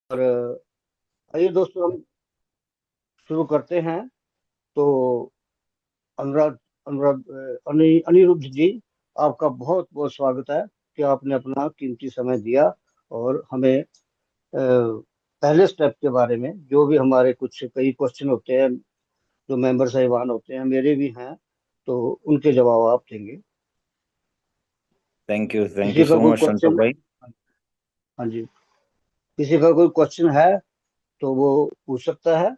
और आइए दोस्तों, हम शुरू करते हैं। तो अनुराग अनुराग अनिरुद्ध जी, आपका बहुत बहुत स्वागत है कि आपने अपना कीमती समय दिया और हमें पहले स्टेप के बारे में, जो भी हमारे कुछ कई क्वेश्चन होते हैं, जो मेंबर साहिबान होते हैं, मेरे भी हैं, तो उनके जवाब आप देंगे। थैंक किसी यू का सो कोई मच संतोष क्वेश्चन? भाई। हाँ जी, किसी का कोई क्वेश्चन है तो वो पूछ सकता है।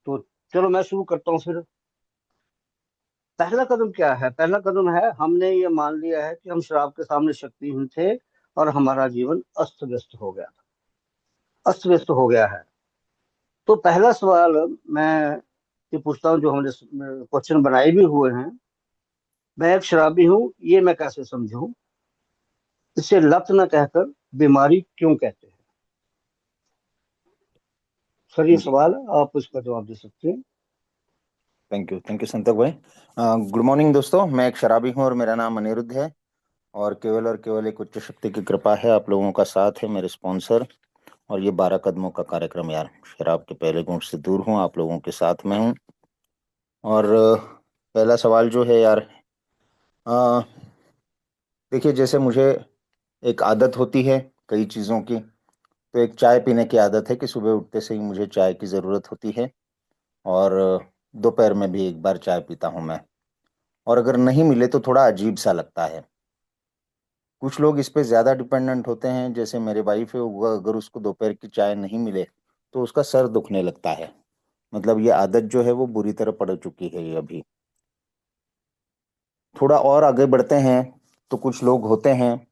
तो चलो मैं शुरू करता हूँ फिर। पहला कदम क्या है? पहला कदम है, हमने ये मान लिया है कि हम शराब के सामने शक्तिहीन थे और हमारा जीवन अस्त व्यस्त हो गया था, अस्त व्यस्त हो गया है। तो पहला सवाल मैं ये पूछता हूँ, जो हमने क्वेश्चन बनाए भी हुए हैं। मैं एक शराबी हूँ, ये मैं कैसे समझूं? इसे लत न कहकर बीमारी क्यों कहते हैं? सर, ये जी, सवाल है, आप इसका जवाब दे सकते हैं। थैंक यू संतोष भाई। गुड मॉर्निंग दोस्तों, मैं एक शराबी हूँ और मेरा नाम अनिरुद्ध है। और केवल एक उच्च शक्ति की कृपा है, आप लोगों का साथ है, मेरे स्पॉन्सर। और ये 12 कदमों का कार्यक्रम यार, शराब के पहले गुण से दूर हूँ, आप लोगों के साथ में हूँ। और पहला सवाल जो है यार, अ, देखिए, जैसे मुझे एक आदत होती है कई चीज़ों की। तो एक चाय पीने की आदत है कि सुबह उठते से ही मुझे चाय की ज़रूरत होती है। और दोपहर में भी एक बार चाय पीता हूँ मैं। और अगर नहीं मिले तो थोड़ा अजीब सा लगता है। कुछ लोग इस पे ज़्यादा डिपेंडेंट होते हैं, जैसे मेरे वाइफ है, वो अगर उसको दोपहर की चाय नहीं मिले तो उसका सर दुखने लगता है। मतलब ये आदत जो है वो बुरी तरह पड़ चुकी है ये अभी। थोड़ा और आगे बढ़ते हैं तो कुछ लोग होते हैं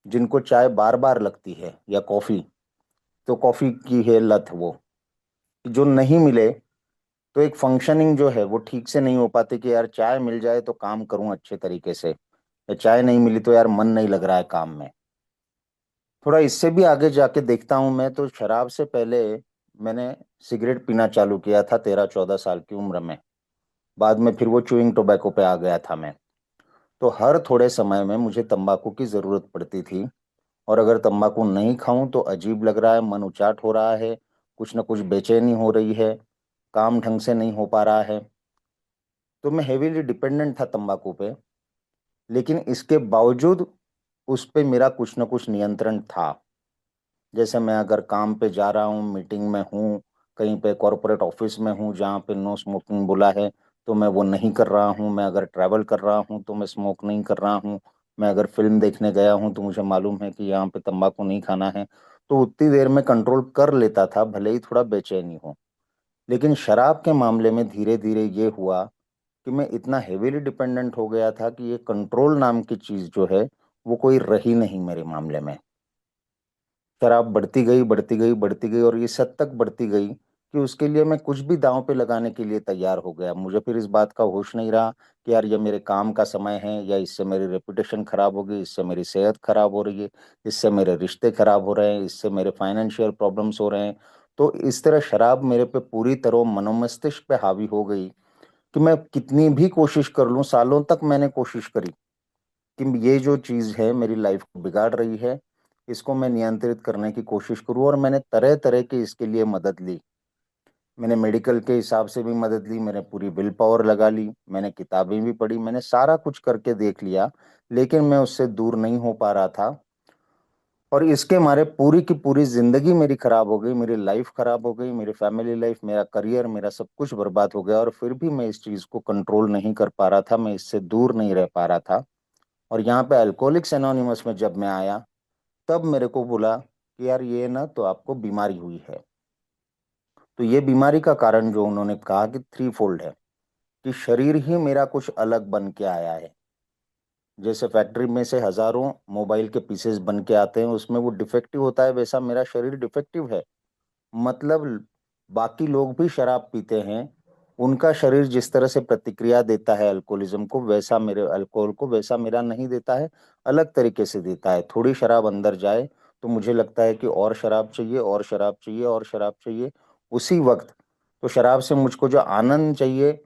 जिनको चाय बार बार लगती है, या कॉफ़ी। तो कॉफ़ी की है लत वो, जो नहीं मिले तो एक फंक्शनिंग जो है वो ठीक से नहीं हो पाती कि यार चाय मिल जाए तो काम करूं अच्छे तरीके से, या चाय नहीं मिली तो यार मन नहीं लग रहा है काम में। थोड़ा इससे भी आगे जाके देखता हूं मैं, तो शराब से पहले मैंने सिगरेट पीना चालू किया था 13-14 साल की उम्र में। बाद में फिर वो चूइंग टोबैको पे आ गया था मैं। तो हर थोड़े समय में मुझे तंबाकू की ज़रूरत पड़ती थी। और अगर तंबाकू नहीं खाऊं तो अजीब लग रहा है, मन उचाट हो रहा है, कुछ ना कुछ बेचैनी हो रही है, काम ढंग से नहीं हो पा रहा है। तो मैं हेवीली डिपेंडेंट था तंबाकू पे। लेकिन इसके बावजूद उस पे मेरा कुछ ना कुछ नियंत्रण था। जैसे मैं अगर काम पे जा रहा हूँ, मीटिंग में हूँ, कहीं पे कॉरपोरेट ऑफिस में हूँ जहाँ पे नो स्मोकिंग बोला है, तो मैं वो नहीं कर रहा हूँ। मैं अगर ट्रैवल कर रहा हूँ तो मैं स्मोक नहीं कर रहा हूँ। मैं अगर फिल्म देखने गया हूँ तो मुझे मालूम है कि यहाँ पे तंबाकू नहीं खाना है, तो उतनी देर में कंट्रोल कर लेता था, भले ही थोड़ा बेचैनी हो। लेकिन शराब के मामले में धीरे धीरे ये हुआ कि मैं इतना हेवीली डिपेंडेंट हो गया था कि ये कंट्रोल नाम की चीज जो है वो कोई रही नहीं मेरे मामले में। शराब बढ़ती गई, बढ़ती गई, बढ़ती गई, और इस हद तक बढ़ती गई कि उसके लिए मैं कुछ भी दांव पे लगाने के लिए तैयार हो गया। मुझे फिर इस बात का होश नहीं रहा कि यार ये मेरे काम का समय है, या इससे मेरी रेपुटेशन खराब होगी, इससे मेरी सेहत खराब हो रही है, इससे मेरे रिश्ते खराब हो रहे हैं, इससे मेरे फाइनेंशियल प्रॉब्लम्स हो रहे हैं। तो इस तरह शराब मेरे पे पूरी तरह मनोमस्तिष्क पे हावी हो गई कि मैं कितनी भी कोशिश कर लूं, सालों तक मैंने कोशिश करी कि ये जो चीज है मेरी लाइफ को बिगाड़ रही है, इसको मैं नियंत्रित करने की कोशिश करूं। और मैंने तरह तरह की इसके लिए मदद ली। मैंने मेडिकल के हिसाब से भी मदद ली, मैंने पूरी विल पावर लगा ली, मैंने किताबें भी पढ़ी, मैंने सारा कुछ करके देख लिया। लेकिन मैं उससे दूर नहीं हो पा रहा था। और इसके मारे पूरी की पूरी जिंदगी मेरी खराब हो गई, मेरी लाइफ खराब हो गई, मेरी फैमिली लाइफ, मेरा करियर, मेरा सब कुछ बर्बाद हो गया। और फिर भी मैं इस चीज को कंट्रोल नहीं कर पा रहा था, मैं इससे दूर नहीं रह पा रहा था। और यहाँ पे अल्कोहलिक्स एनोनिमस में जब मैं आया, तब मेरे को बोला कि यार ये ना तो आपको बीमारी हुई है। तो ये बीमारी का कारण जो उन्होंने कहा कि थ्री फोल्ड है, कि शरीर ही मेरा कुछ अलग बन के आया है। जैसे फैक्ट्री में से हजारों मोबाइल के पीसेस बन के आते हैं, उसमें वो डिफेक्टिव होता है, वैसा मेरा शरीर डिफेक्टिव है। मतलब बाकी लोग भी शराब पीते हैं, उनका शरीर जिस तरह से प्रतिक्रिया देता है अल्कोहलिज्म को, वैसा मेरे अल्कोहल को वैसा मेरा नहीं देता है, अलग तरीके से देता है। थोड़ी शराब अंदर जाए तो मुझे लगता है कि और शराब चाहिए, और शराब चाहिए, और शराब चाहिए। उसी वक्त तो शराब से मुझको जो आनंद चाहिए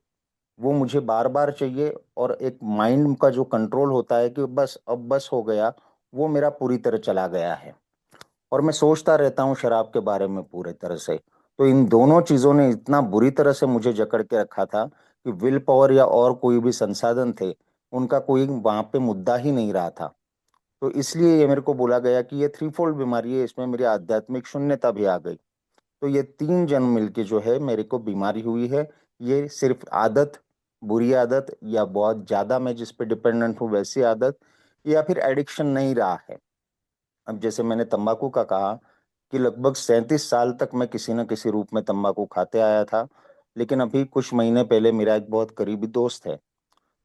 वो मुझे बार बार चाहिए। और एक माइंड का जो कंट्रोल होता है कि बस अब बस हो गया, वो मेरा पूरी तरह चला गया है। और मैं सोचता रहता हूँ शराब के बारे में पूरे तरह से। तो इन दोनों चीजों ने इतना बुरी तरह से मुझे जकड़ के रखा था कि विल पावर या और कोई भी संसाधन थे, उनका कोई वहां पे मुद्दा ही नहीं रहा था। तो इसलिए ये मेरे को बोला गया कि ये थ्री फोल्ड बीमारी है, इसमें मेरी आध्यात्मिक शून्यता भी आ गई। तो ये तीन जन्म मिलके जो है मेरे को बीमारी हुई है। ये सिर्फ आदत, बुरी आदत, या बहुत ज्यादा मैं जिस पे डिपेंडेंट हूँ वैसी आदत, या फिर एडिक्शन नहीं रहा है। अब जैसे मैंने तंबाकू का कहा कि लगभग 37 साल तक मैं किसी न किसी रूप में तंबाकू खाते आया था। लेकिन अभी कुछ महीने पहले मेरा एक बहुत करीबी दोस्त है,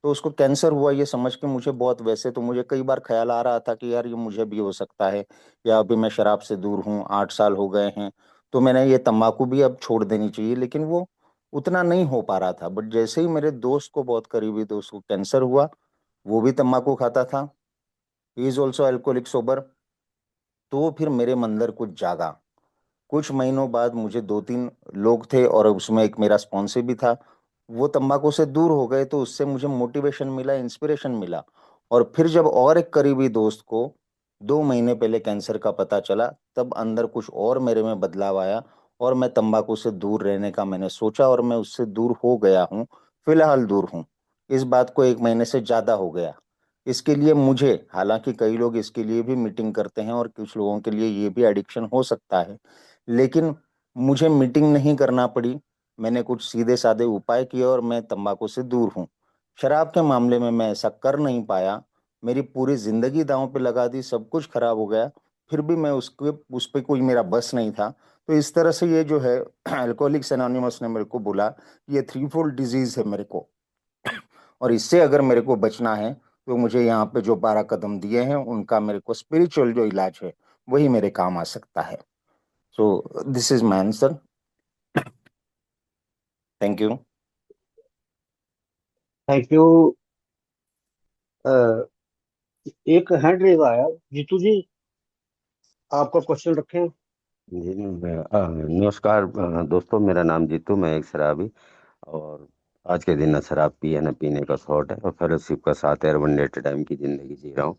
तो उसको कैंसर हुआ। ये समझ के मुझे बहुत, वैसे तो मुझे कई बार ख्याल आ रहा था कि यार ये मुझे भी हो सकता है, या अभी मैं शराब से दूर हूँ, 8 साल हो गए हैं, तो मैंने ये तंबाकू भी अब छोड़ देनी चाहिए, लेकिन वो उतना नहीं हो पा रहा था। बट जैसे ही मेरे दोस्त को, बहुत करीबी दोस्त को कैंसर हुआ, वो भी तंबाकू खाता था, he is also alcoholic sober, तो फिर मेरे अंदर कुछ जागा। कुछ महीनों बाद मुझे दो तीन लोग थे, और उसमें एक मेरा स्पॉन्सर भी था, वो तंबाकू से दूर हो गए, तो उससे मुझे मोटिवेशन मिला, इंस्पिरेशन मिला। और फिर जब और एक करीबी दोस्त को 2 महीने पहले कैंसर का पता चला, तब अंदर कुछ और मेरे में बदलाव आया, और मैं तंबाकू से दूर रहने का मैंने सोचा, और मैं उससे दूर हो गया हूँ। फिलहाल दूर हूँ। इस बात को 1 महीने से ज्यादा हो गया। इसके लिए मुझे, हालांकि कई लोग इसके लिए भी मीटिंग करते हैं, और कुछ लोगों के लिए ये भी एडिक्शन हो सकता है, लेकिन मुझे मीटिंग नहीं करना पड़ी। मैंने कुछ सीधे साधे उपाय किए, और मैं तंबाकू से दूर हूँ। शराब के मामले में मैं ऐसा कर नहीं पाया। मेरी पूरी जिंदगी दांव पे लगा दी, सब कुछ खराब हो गया, फिर भी मैं उसके उस पर कोई मेरा बस नहीं था। तो इस तरह से ये जो है अल्कोहलिक्स एनोनिमस ने मेरे को बोला, ये थ्री फोल्ड डिजीज है मेरे को, और इससे अगर मेरे को बचना है, तो मुझे यहाँ पे जो 12 कदम दिए हैं उनका मेरे को स्पिरिचुअल जो इलाज है वही मेरे काम आ सकता है। So this is my answer. Thank you. Thank you. एक हैंड रेज आया, जीतू जी, आपका क्वेश्चन रखें। जी नमस्कार दोस्तों, मेरा नाम जीतू, मैं एक शराबी। और आज के दिन न शराब पिए न पीने का शौक है, और फेलोशिप का साथ है, वनडे टाइम की जिंदगी जी रहा हूँ।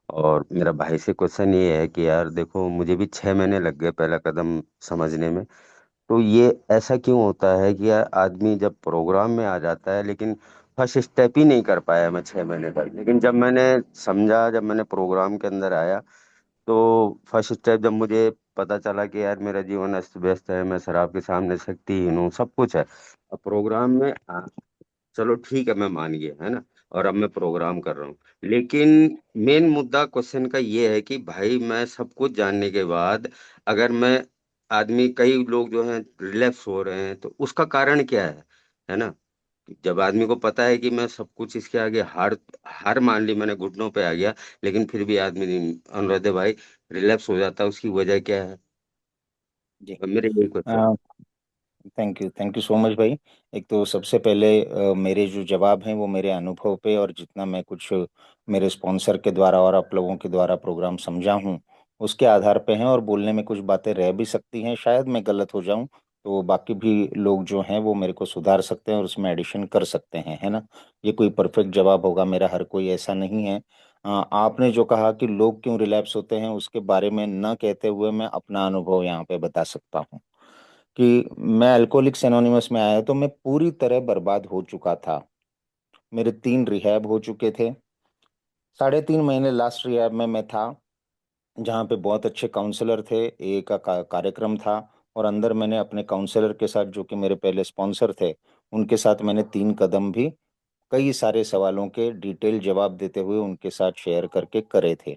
और मेरा भाई से क्वेश्चन ये है कि यार देखो, मुझे भी 6 महीने लग गए पहला कदम समझने में। तो ये ऐसा क्यों होता है कि यार आदमी जब प्रोग्राम में आ जाता है, लेकिन फर्स्ट स्टेप ही नहीं कर पाया मैं 6 महीने तक। लेकिन जब मैंने समझा, जब मैंने प्रोग्राम के अंदर आया, तो फर्स्ट स्टेप जब मुझे पता चला कि यार मेरा जीवन अस्त व्यस्त है, मैं शराब के सामने शक्तिहीन हूँ, सब कुछ है। अब प्रोग्राम में चलो ठीक है, मैं मान गया है ना। और अब मैं प्रोग्राम कर रहा हूँ। लेकिन मेन मुद्दा क्वेश्चन का ये है कि भाई मैं सब कुछ जानने के बाद, अगर मैं, आदमी, कई लोग जो हैं रिलैप्स हो रहे हैं, तो उसका कारण क्या है ना। जब आदमी को पता है कि मैं सब कुछ इसके आगे हार हार मान ली, मैंने घुटनों पे आ गया, लेकिन फिर भी आदमी अनुराधे भाई रिलैप्स हो जाता है, उसकी वजह क्या है? जी। अब मेरे यही question. Thank you so much भाई। एक तो सबसे पहले मेरे जो जवाब हैं वो मेरे अनुभव पे, और जितना मैं कुछ मेरे स्पॉन्सर के द्वारा और आप लोगों के द्वारा प्रोग्राम समझा हूँ उसके आधार पे हैं, और बोलने में कुछ बातें रह भी सकती हैं, शायद मैं गलत हो जाऊं, तो बाकी भी लोग जो हैं वो मेरे को सुधार सकते हैं और उसमें एडिशन कर सकते हैं, है ना। ये कोई परफेक्ट जवाब होगा मेरा, हर कोई ऐसा नहीं है। आपने जो कहा कि लोग क्यों रिलैप्स होते हैं, उसके बारे में न कहते हुए मैं अपना अनुभव यहाँ पे बता सकता हूँ कि मैं अल्कोहलिक्स एनोनिमस में आया तो मैं पूरी तरह बर्बाद हो चुका था। मेरे 3 रिहैब हो चुके थे। 3.5 महीने लास्ट रिहैब में मैं था, जहाँ पे बहुत अच्छे काउंसलर थे, एक का कार्यक्रम था, और अंदर मैंने अपने काउंसलर के साथ, जो कि मेरे पहले स्पॉन्सर थे, उनके साथ मैंने 3 कदम भी कई सारे सवालों के डिटेल जवाब देते हुए उनके साथ शेयर करके करे थे।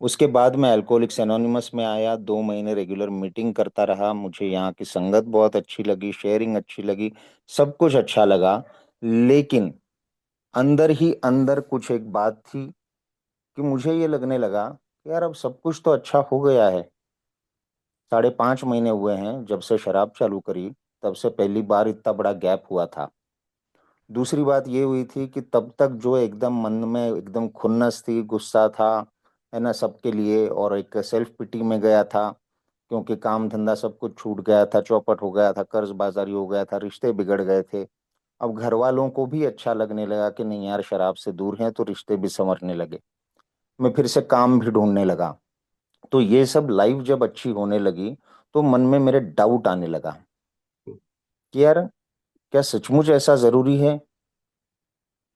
उसके बाद मैं अल्कोहलिक्स एनोनिमस में आया, 2 महीने रेगुलर मीटिंग करता रहा, मुझे यहाँ की संगत बहुत अच्छी लगी, शेयरिंग अच्छी लगी, सब कुछ अच्छा लगा। लेकिन अंदर ही अंदर कुछ एक बात थी कि मुझे ये लगने लगा कि यार अब सब कुछ तो अच्छा हो गया है। 5.5 महीने हुए हैं जब से शराब चालू करी, तब से पहली बार इतना बड़ा गैप हुआ था। दूसरी बात ये हुई थी कि तब तक जो एकदम मन में एकदम खुन्नस थी, गुस्सा था, है ना, सबके लिए, और एक सेल्फ पिटी में गया था, क्योंकि काम धंधा सब कुछ छूट गया था, चौपट हो गया था, कर्ज बाजारी हो गया था, रिश्ते बिगड़ गए थे। अब घर वालों को भी अच्छा लगने लगा कि नहीं यार, शराब से दूर हैं, तो रिश्ते भी संवरने लगे। मैं फिर से काम भी ढूंढने लगा। तो ये सब लाइफ जब अच्छी होने लगी तो मन में मेरे डाउट आने लगा कि यार, क्या सचमुच ऐसा जरूरी है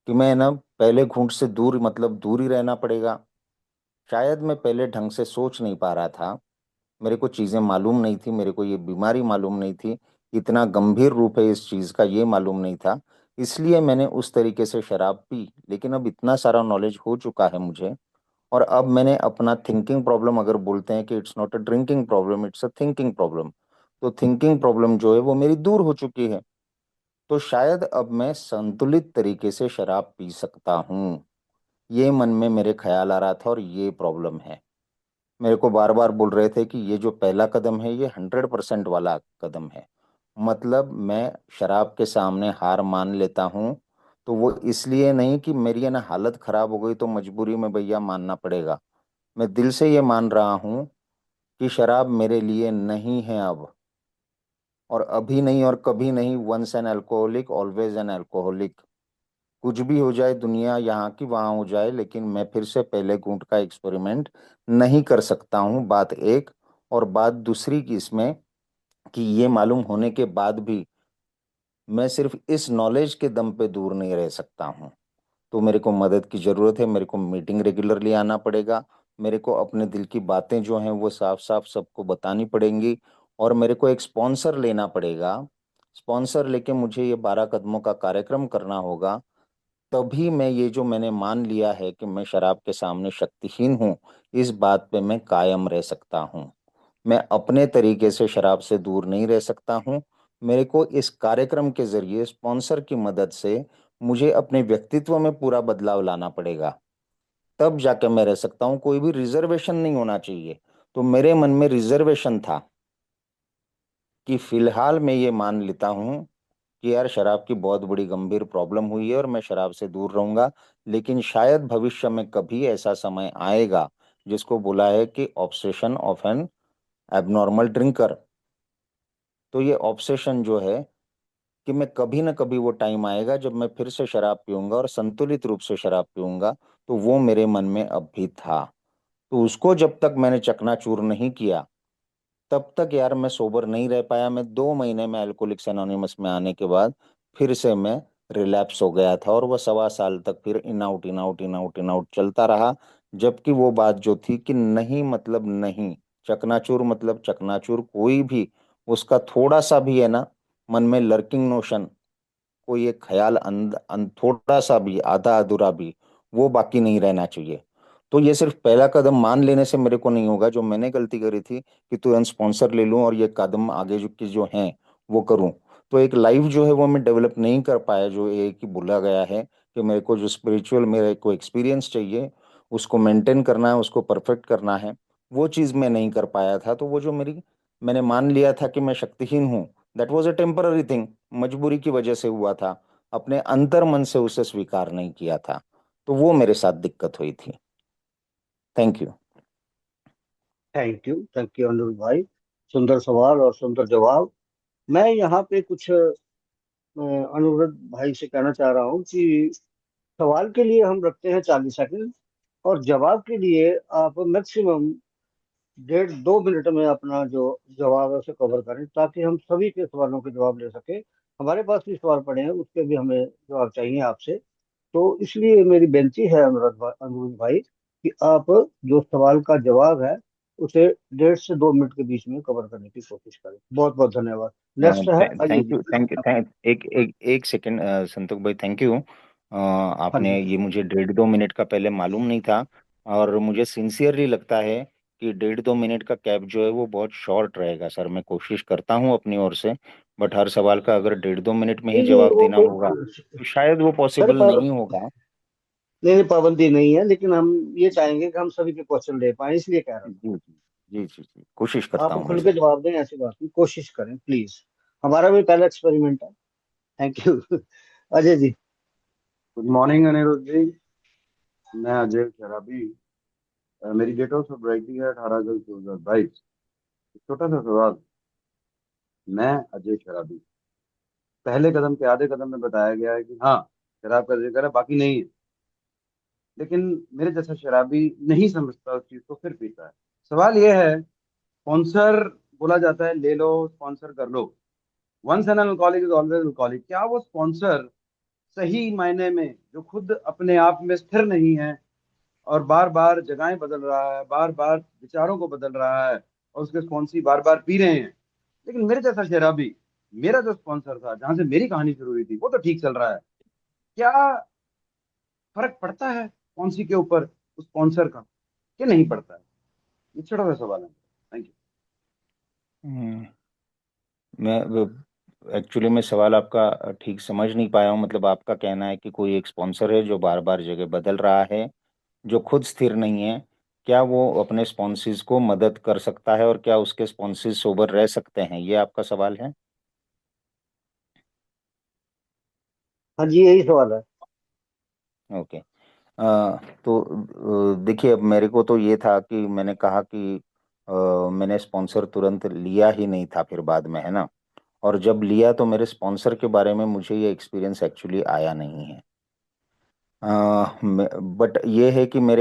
कि मैं ना पहले घूंट से दूर, मतलब दूर ही रहना पड़ेगा। शायद मैं पहले ढंग से सोच नहीं पा रहा था, मेरे को चीजें मालूम नहीं थी, मेरे को ये बीमारी मालूम नहीं थी, इतना गंभीर रूप है इस चीज का ये मालूम नहीं था। इसलिए मैंने उस तरीके से शराब पी। लेकिन अब इतना सारा नॉलेज हो चुका है मुझे, और अब मैंने अपना थिंकिंग प्रॉब्लम, अगर बोलते हैं कि it's not a drinking problem, it's a thinking problem, तो थिंकिंग प्रॉब्लम जो है वो मेरी दूर हो चुकी है। तो शायद अब मैं संतुलित तरीके से शराब पी सकता हूँ। ये मन में मेरे ख्याल आ रहा था, और ये प्रॉब्लम है। मेरे को बार बार बोल रहे थे कि ये जो पहला कदम है ये 100% वाला कदम है। मतलब मैं शराब के सामने हार मान लेता हूँ, तो वो इसलिए नहीं कि मेरी है ना हालत खराब हो गई तो मजबूरी में भैया मानना पड़ेगा। मैं दिल से ये मान रहा हूँ कि शराब मेरे लिए नहीं है अब, और अभी नहीं और कभी नहीं। Once an alcoholic always an alcoholic. कुछ भी हो जाए, दुनिया यहाँ की वहाँ हो जाए, लेकिन मैं फिर से पहले घूंट का एक्सपेरिमेंट नहीं कर सकता हूँ, बात एक। और बात दूसरी की इसमें, कि ये मालूम होने के बाद भी मैं सिर्फ इस नॉलेज के दम पे दूर नहीं रह सकता हूँ। तो मेरे को मदद की ज़रूरत है, मेरे को मीटिंग रेगुलरली आना पड़ेगा, मेरे को अपने दिल की बातें जो हैं वो साफ साफ सबको बतानी पड़ेंगी, और मेरे को एक स्पॉन्सर लेना पड़ेगा। स्पॉन्सर लेके मुझे ये 12 कदमों का कार्यक्रम करना होगा। तभी मैं ये जो मैंने मान लिया है कि मैं शराब के सामने शक्तिहीन हूँ, इस बात पे मैं कायम रह सकता हूँ। मैं अपने तरीके से शराब से दूर नहीं रह सकता हूँ। मेरे को इस कार्यक्रम के जरिए स्पॉन्सर की मदद से मुझे अपने व्यक्तित्व में पूरा बदलाव लाना पड़ेगा। तब जाके मैं रह सकता हूँ, कोई भी रिजर्वेशन नहीं होना चाहिए। तो मेरे मन में रिजर्वेशन था कि फिलहाल मैं ये मान लेता हूँ कि यार शराब की बहुत बड़ी गंभीर प्रॉब्लम हुई है और मैं शराब से दूर रहूंगा। लेकिन शायद भविष्य में कभी ऐसा समय आएगा जिसको बोला है कि obsession of N abnormal drinker. तो ये ऑब्सेशन जो है, कि मैं कभी ना कभी वो टाइम आएगा जब मैं फिर से शराब पीऊंगा और संतुलित रूप से शराब पीऊंगा। तो वो मेरे मन में अब भी था। तो उसको जब तक मैंने चकनाचूर नहीं किया, तब तक यार मैं सोबर नहीं रह पाया। मैं 2 महीने में अल्कोहलिक्स एनोनिमस में आने के बाद फिर से मैं रिलैप्स हो गया था, और वह 1.25 साल तक फिर in out in out in out in out चलता रहा। जबकि वो बात जो थी कि नहीं मतलब नहीं, चकनाचूर मतलब चकनाचूर, कोई भी उसका थोड़ा सा भी है ना मन में लर्किंग नोशन, कोई एक ख्याल थोड़ा सा भी आधा अधूरा भी, वो बाकी नहीं रहना चाहिए। तो ये सिर्फ पहला कदम मान लेने से मेरे को नहीं होगा। जो मैंने गलती करी थी कि तुरंत स्पॉन्सर ले लूं और ये कदम आगे जो की जो हैं वो करूं, तो एक लाइफ जो है वो मैं डेवलप नहीं कर पाया। जो एक ही बोला गया है कि मेरे को जो स्पिरिचुअल मेरे को एक्सपीरियंस चाहिए, उसको मेंटेन करना है, उसको परफेक्ट करना है, वो चीज़ मैं नहीं कर पाया था। तो वो जो मैंने मान लिया था कि मैं शक्तिहीन हूँ, that was a temporary thing, मजबूरी की वजह से हुआ था। अपने अंतर मन से उसे स्वीकार नहीं किया था। तो वो मेरे साथ दिक्कत हुई थी। Thank you. थैंक यू अनुज भाई। सुंदर सवाल और सुंदर जवाब। मैं यहाँ पे कुछ अनुरुद्ध भाई से कहना चाह रहा हूँ कि सवाल के लिए हम रखते हैं 40 सेकंड, और जवाब के लिए आप मैक्सिमम 1.5 2 मिनट में अपना जो जवाब है उसे कवर करें, ताकि हम सभी के सवालों के जवाब ले सकें। हमारे पास भी सवाल पड़े हैं, उसके भी हमें जवाब चाहिए आपसे। तो इसलिए मेरी बेनती है अनुरुद्ध भाई कि आप जो सवाल का जवाब है उसे 1.5 से 2 मिनट के बीच में कवर करने की कोशिश करें। बहुत बहुत धन्यवाद। नेक्स्ट है Ajay thank ji. You, thank you, एक एक एक सेकंड संतोष भाई, थैंक यू। हाँ आपने जी। ये मुझे 1.5 2 मिनट का पहले मालूम नहीं था। और मुझे सिंसियरली लगता है कि 1.5 2 मिनट का कैप जो है वो बहुत शॉर्ट रहेगा। सर मैं कोशिश करता हूँ अपनी ओर से, बट हर सवाल का अगर 1.5 2 मिनट में ही नहीं नहीं, जवाब वो देना होगा कोई तो शायद वो सर पॉसिबल नहीं होगा। नहीं नहीं, पाबंदी नहीं है, लेकिन हम ये चाहेंगे कि हम सभी के क्वेश्चन ले पाए, इसलिए कह रहा जी था। जी जी जी जी, कोशिश करता आप हूँ मैं खुल के सर। जवाब दें, ऐसी बात नहीं, कोशिश करें प्लीज। हमारा भी पहला एक्सपेरिमेंट है। Thank you. Ajay ji. Good morning Aniruddh ji. मैं अजय शराबी। मेरी डेट ऑफ सोब्राइटी है 18 अगस्त 2022। छोटा सा सवाल। मैं अजय शराबी। पहले कदम के आधे कदम में बताया गया है कि हाँ, शराब का जिक्र है, बाकी नहीं है। लेकिन मेरे जैसा शराबी नहीं समझता उस चीज को, फिर पीता है। सवाल यह है, स्पॉन्सर बोला जाता है ले लो, स्पॉन्सर कर लो। Once an alcoholic is always alcoholic. क्या वो स्पॉन्सर सही मायने में, जो खुद अपने आप में स्थिर नहीं है और बार बार जगहें बदल रहा है, बार बार विचारों को बदल रहा है, और उसके स्पॉन्सी बार बार पी रहे हैं, लेकिन मेरे जैसा शराबी, मेरा जो स्पॉन्सर था जहां से मेरी कहानी शुरू हुई थी, वो तो ठीक चल रहा है, क्या फर्क पड़ता है स्पॉन्सी के ऊपर उस स्पॉन्सर का, कि नहीं पड़ता है? ये छोटा सा सवाल है। Thank you. हम्म, मैं एक्चुअली मैं सवाल आपका ठीक समझ नहीं पाया हूँ। मतलब आपका कहना है कि कोई एक स्पॉन्सर है जो बार बार जगह बदल रहा है, जो खुद स्थिर नहीं है, क्या वो अपने स्पॉन्सेस को मदद कर सकता है और क्या उसके स्पॉन्सेस सोबर रह सकते हैं, ये आपका सवाल है? हाँ जी, यही सवाल है। ओके। तो देखिए, अब मेरे को तो ये था कि मैंने कहा कि मैंने स्पॉन्सर तुरंत लिया ही नहीं था फिर बाद में, है ना। और जब लिया तो मेरे स्पॉन्सर के बारे में मुझे ये एक्सपीरियंस एक्चुअली आया नहीं है। बट ये है कि मैं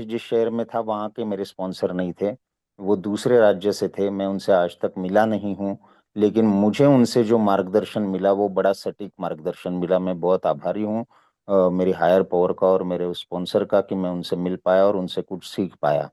जिस शहर में था वहाँ के मेरे स्पॉन्सर नहीं थे, वो दूसरे राज्य से थे। मैं उनसे आज तक मिला नहीं हूँ, लेकिन मुझे उनसे जो मार्गदर्शन मिला वो बड़ा सटीक मार्गदर्शन मिला। मैं बहुत आभारी हूँ मेरी हायर पावर का और मेरे स्पॉन्सर का कि मैं उनसे मिल पाया और उनसे कुछ सीख पाया।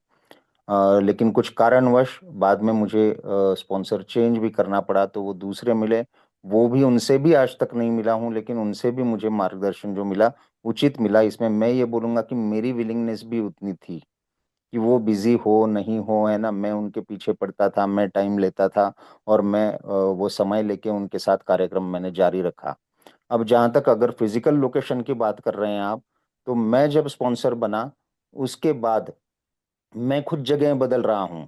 लेकिन कुछ कारणवश बाद में मुझे स्पॉन्सर चेंज भी करना पड़ा, तो वो दूसरे मिले। वो भी, उनसे भी आज तक नहीं मिला हूँ, लेकिन उनसे भी मुझे मार्गदर्शन जो मिला उचित मिला। इसमें मैं ये बोलूंगा कि मेरी विलिंगनेस भी उतनी थी कि वो बिजी हो नहीं हो, है ना, मैं उनके पीछे पड़ता था, मैं टाइम लेता था और मैं वो समय लेके उनके साथ कार्यक्रम मैंने जारी रखा। अब जहाँ तक अगर फिजिकल लोकेशन की बात कर रहे हैं आप, तो मैं जब स्पॉन्सर बना उसके बाद मैं खुद जगह बदल रहा हूँ।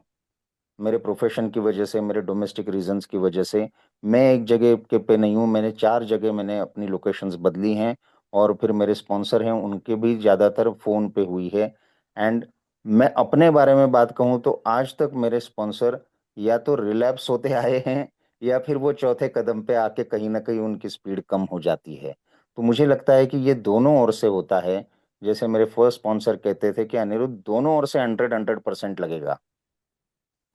मेरे प्रोफेशन की वजह से, मेरे डोमेस्टिक रीजंस की वजह से मैं एक जगह के पे नहीं हूँ, मैंने 4 जगह मैंने अपनी लोकेशंस बदली हैं। और फिर मेरे स्पॉन्सर हैं उनके भी ज़्यादातर फ़ोन पे हुई है। एंड मैं अपने बारे में बात कहूँ तो आज तक मेरे स्पॉन्सर या तो रिलैप्स होते आए हैं या फिर वो चौथे कदम पे आके कहीं ना कहीं उनकी स्पीड कम हो जाती है। तो मुझे लगता है कि ये दोनों ओर से होता है। जैसे मेरे फर्स्ट स्पॉन्सर कहते थे कि अनिरुद्ध, दोनों ओर से 100% लगेगा।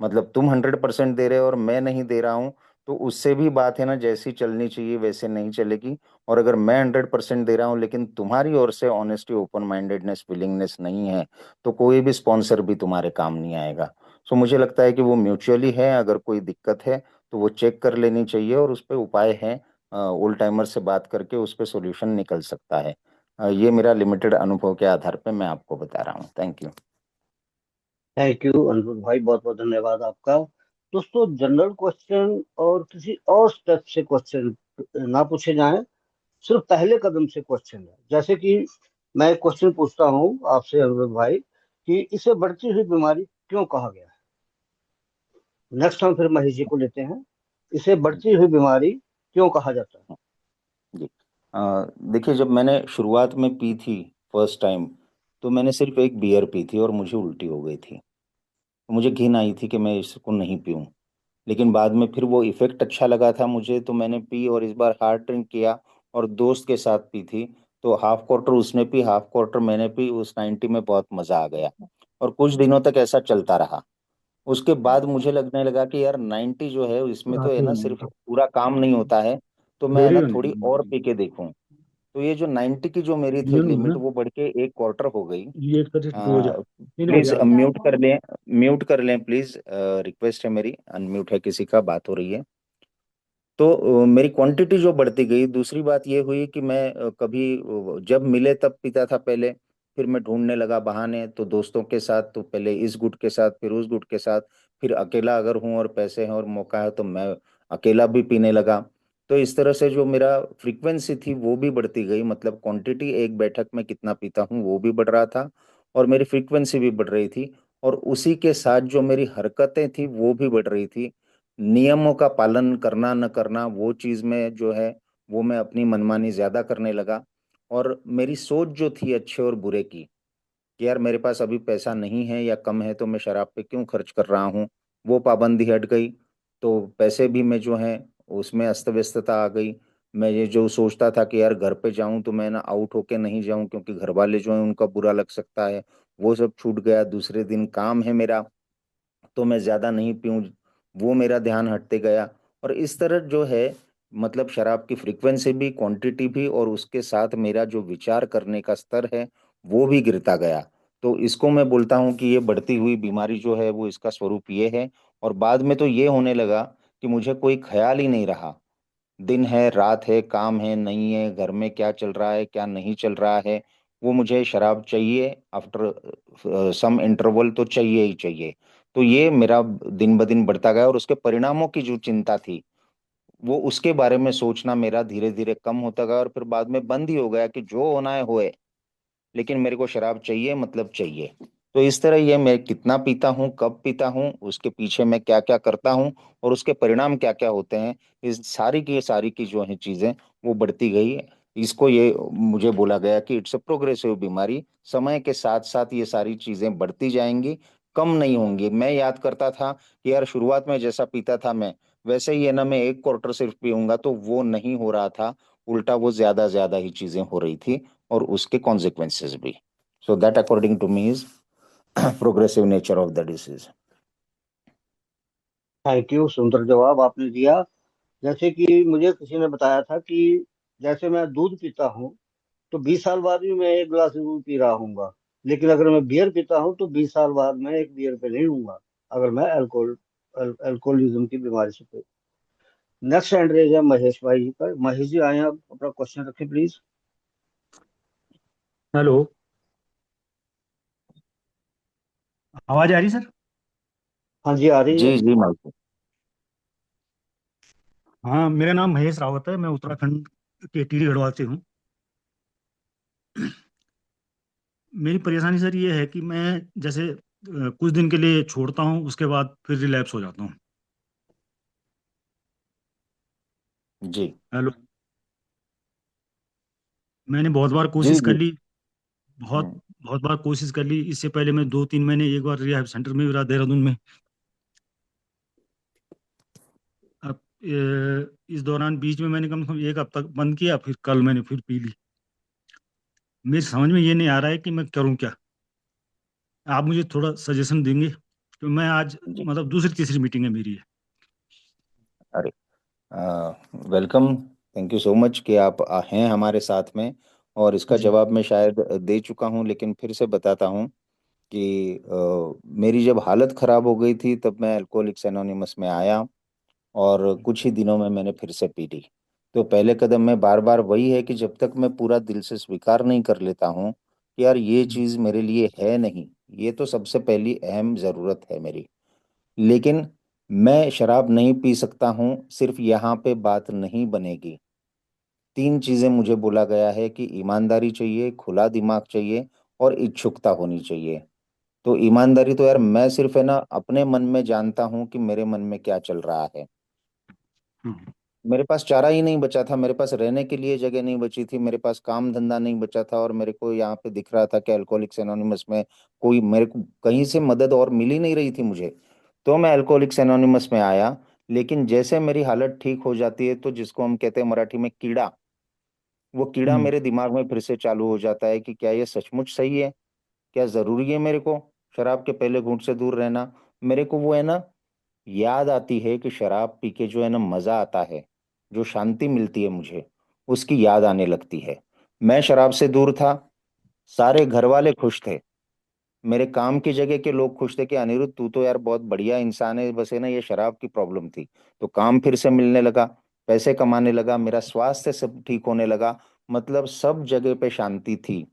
मतलब तुम 100% दे रहे हो और मैं नहीं दे रहा हूँ, तो उससे भी बात है ना, जैसी चलनी चाहिए वैसे नहीं चलेगी। और अगर मैं 100% दे रहा हूँ लेकिन तुम्हारी ओर से ऑनेस्टी, ओपन माइंडेडनेस, विलिंगनेस नहीं है, तो कोई भी स्पॉन्सर भी तुम्हारे काम नहीं आएगा। सो मुझे लगता है कि वो म्यूचुअली है। अगर कोई दिक्कत है तो वो चेक कर लेनी चाहिए और उस पर उपाय है। ओल्ड टाइमर से बात करके उस पर सोल्यूशन निकल सकता है। ये मेरा लिमिटेड अनुभव के आधार पे मैं आपको बता रहा हूँ। Thank you. Thank you Aniruddh भाई, बहुत बहुत धन्यवाद आपका। दोस्तों, जनरल क्वेश्चन और किसी और स्टेप से क्वेश्चन ना पूछे जाएं, सिर्फ पहले कदम से क्वेश्चन है। जैसे कि मैं एक क्वेश्चन पूछता हूँ आपसे अनिरुद्ध भाई, कि इसे बढ़ती हुई बीमारी क्यों कहा गया है। नेक्स्ट हम फिर महेश जी को लेते हैं। इसे बढ़ती हुई बीमारी क्यों कहा जाता है? जी। देखिए, जब मैंने शुरुआत में पी थी फर्स्ट टाइम, तो मैंने सिर्फ एक बियर पी थी और मुझे उल्टी हो गई थी। मुझे घिन आई थी कि मैं इसको नहीं पीऊं। लेकिन बाद में फिर वो इफेक्ट अच्छा लगा था मुझे, तो मैंने पी और इस बार हार्ड ड्रिंक किया और दोस्त के साथ पी थी। तो हाफ क्वार्टर उसने पी, हाफ क्वार्टर मैंने पी। उस 90 में बहुत मजा आ गया और कुछ दिनों तक ऐसा चलता रहा। उसके बाद मुझे लगने लगा कि यार 90 जो है इसमें तो है ना, सिर्फ पूरा काम नहीं होता है, तो मैं है ना थोड़ी और पी के देखूं। तो ये जो 90 की जो मेरी थी लिमिट, वो बढ़ के एक क्वार्टर हो गई। प्लीज म्यूट कर लें, म्यूट कर लें प्लीज, रिक्वेस्ट है मेरी, अनम्यूट है किसी का, बात हो रही है। तो मेरी क्वांटिटी जो बढ़ती गई। दूसरी बात ये हुई कि मैं कभी जब मिले तब पीता था पहले। फिर मैं ढूंढने लगा बहाने, तो दोस्तों के साथ, तो पहले इस गुट के साथ, फिर उस गुट के साथ, फिर अकेला अगर हूं और पैसे हैं और मौका है तो मैं अकेला भी पीने लगा। तो इस तरह से जो मेरा फ्रीक्वेंसी थी वो भी बढ़ती गई। मतलब क्वांटिटी, एक बैठक में कितना पीता हूँ वो भी बढ़ रहा था और मेरी फ्रीक्वेंसी भी बढ़ रही थी। और उसी के साथ जो मेरी हरकतें थी वो भी बढ़ रही थी। नियमों का पालन करना न करना, वो चीज में जो है वो मैं अपनी मनमानी ज्यादा करने लगा। और मेरी सोच जो थी अच्छे और बुरे की, कि यार मेरे पास अभी पैसा नहीं है या कम है तो मैं शराब पे क्यों खर्च कर रहा हूँ, वो पाबंदी हट गई। तो पैसे भी में जो है उसमें अस्त व्यस्तता आ गई। मैं ये जो सोचता था कि यार घर पे जाऊं तो मैं ना आउट होके नहीं जाऊं क्योंकि घर वाले जो हैं उनका बुरा लग सकता है, वो सब छूट गया। दूसरे दिन काम है मेरा तो मैं ज्यादा नहीं पीऊं, वो मेरा ध्यान हटते गया। और इस तरह जो है मतलब शराब की फ्रीक्वेंसी भी, क्वांटिटी भी, और उसके साथ मेरा जो विचार करने का स्तर है वो भी गिरता गया। तो इसको मैं बोलता हूँ कि ये बढ़ती हुई बीमारी जो है वो इसका स्वरूप ये है। और बाद में तो ये होने लगा कि मुझे कोई ख्याल ही नहीं रहा, दिन है रात है, काम है नहीं है, घर में क्या चल रहा है क्या नहीं चल रहा है, वो मुझे शराब चाहिए। आफ्टर सम इंटरवल तो चाहिए ही चाहिए। तो ये मेरा दिन ब दिन बढ़ता गया, और उसके परिणामों की जो चिंता थी वो उसके बारे में सोचना मेरा धीरे धीरे कम होता गया, और फिर बाद में बंद ही हो गया कि जो होना है होए, लेकिन मेरे को शराब चाहिए मतलब चाहिए। तो इस तरह ये मैं कितना पीता हूँ, कब पीता हूँ, उसके पीछे मैं क्या क्या करता हूँ, और उसके परिणाम क्या क्या होते हैं, इस सारी की जो है चीजें वो बढ़ती गई। इसको ये मुझे बोला गया कि इट्स अ प्रोग्रेसिव बीमारी, समय के साथ साथ ये सारी चीजें बढ़ती जाएंगी, कम नहीं होंगी। मैं याद करता था कि यार शुरुआत में जैसा पीता था मैं, वैसे ही है ना, मैं एक क्वार्टर सिर्फ पीऊंगा, तो वो नहीं हो रहा था। उल्टा वो ज्यादा ज्यादा ही चीजें हो रही थी, और उसके कॉन्सिक्वेंसेस भी। So that according to me is progressive nature of the disease. Thank you, सुंदर जवाब आपने दिया। जैसे कि मुझे किसी ने बताया था कि जैसे मैं दूध पीता हूँ तो 20 साल बाद भी मैं एक गिलास दूध पी रहा हूँगा, लेकिन अगर मैं बियर पीता हूँ तो 20 साल बाद मैं एक बियर पे नहीं हूँगा, अगर मैं अल्कोहलिज्म की बीमारी से पी। नेक्स्ट हैंड रेज है महेश भाई जी पर। महेश जी आए हैं, आप अपना क्वेश्चन रखें प्लीज। हेलो। आवाज आ रही सर? हाँ जी, आ रही है। जी जी माइक। हाँ, मेरा नाम महेश रावत है, मैं उत्तराखंड के टिहरी गढ़वाल से हूँ। मेरी परेशानी सर ये है कि मैं जैसे कुछ दिन के लिए छोड़ता हूँ, उसके बाद फिर रिलैप्स हो जाता हूँ। जी हेलो। मैंने बहुत बार जी कोशिश कर जी। ली, बहुत हम्म, बहुत बार कोशिश कर ली। इससे पहले मैं 2-3 महीने एक बार रिहैब सेंटर में भी रहा, देहरादून में। अब इस दौरान बीच में मैंने कम से कम एक हफ्ता बंद किया, फिर कल मैंने फिर पी ली। मेरी समझ में ये नहीं आ रहा है कि मैं करूँ क्या। आप मुझे थोड़ा सजेशन देंगे? तो मैं आज जी। मतलब दूसरी तीसरी मीटिंग है मेरी है। अरे welcome, thank you so much कि आप हैं हमारे साथ में। और इसका जी। जवाब मैं शायद दे चुका हूं, लेकिन फिर से बताता हूं कि मेरी जब हालत खराब हो गई थी तब मैं अल्कोहलिक्स एनोनिमस में आया, और कुछ ही दिनों में मैंने फिर से पी ली। तो पहले कदम में बार बार वही है कि जब तक मैं पूरा दिल से स्वीकार नहीं कर लेता हूँ कि यार ये चीज़ मेरे लिए है नहीं, ये तो सबसे पहली अहम ज़रूरत है मेरी। लेकिन मैं शराब नहीं पी सकता हूँ, सिर्फ यहाँ पे बात नहीं बनेगी। तीन चीज़ें मुझे बोला गया है कि ईमानदारी चाहिए, खुला दिमाग चाहिए, और इच्छुकता होनी चाहिए। तो ईमानदारी तो यार मैं सिर्फ है ना अपने मन में जानता हूँ कि मेरे मन में क्या चल रहा है। हम्म। मेरे पास चारा ही नहीं बचा था, मेरे पास रहने के लिए जगह नहीं बची थी, मेरे पास काम धंधा नहीं बचा था, और मेरे को यहाँ पे दिख रहा था कि अल्कोहलिक्स एनोनिमस में कोई मेरे को कहीं से मदद और मिल ही नहीं रही थी मुझे। तो मैं अल्कोहलिक्स एनोनिमस में आया। लेकिन जैसे मेरी हालत ठीक हो जाती है तो जिसको हम कहते हैं मराठी में कीड़ा, वो कीड़ा हम्म। मेरे दिमाग में फिर से चालू हो जाता है कि क्या ये सचमुच सही है, क्या जरूरी है मेरे को शराब के पहले घूंट से दूर रहना। मेरे को वो है ना याद आती है कि शराब पी के जो है ना मजा आता है, जो शांति मिलती है मुझे, उसकी याद आने लगती है। मैं शराब से दूर था, सारे घर वाले खुश थे, मेरे काम की जगह के लोग खुश थे कि अनिरुद्ध तू तो यार बहुत बढ़िया इंसान है, बस है ना ये शराब की प्रॉब्लम थी। तो काम फिर से मिलने लगा, पैसे कमाने लगा, मेरा स्वास्थ्य सब ठीक होने लगा, मतलब सब जगह पे शांति थी,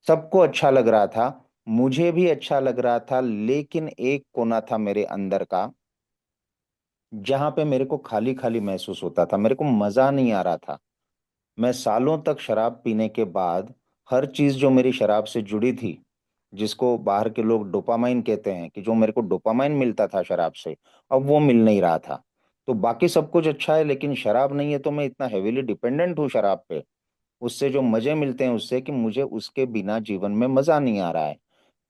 सबको अच्छा लग रहा था, मुझे भी अच्छा लग रहा था। लेकिन एक कोना था मेरे अंदर का जहां पे मेरे को खाली खाली महसूस होता था, मेरे को मजा नहीं आ रहा था। मैं सालों तक शराब पीने के बाद हर चीज जो मेरी शराब से जुड़ी थी, जिसको बाहर के लोग डोपामाइन कहते हैं, कि जो मेरे को डोपामाइन मिलता था शराब से, अब वो मिल नहीं रहा था। तो बाकी सब कुछ अच्छा है लेकिन शराब नहीं है, तो मैं इतना हेविली डिपेंडेंट हूँ शराब पे। उससे जो मजे मिलते हैं उससे, कि मुझे उसके बिना जीवन में मजा नहीं आ रहा है।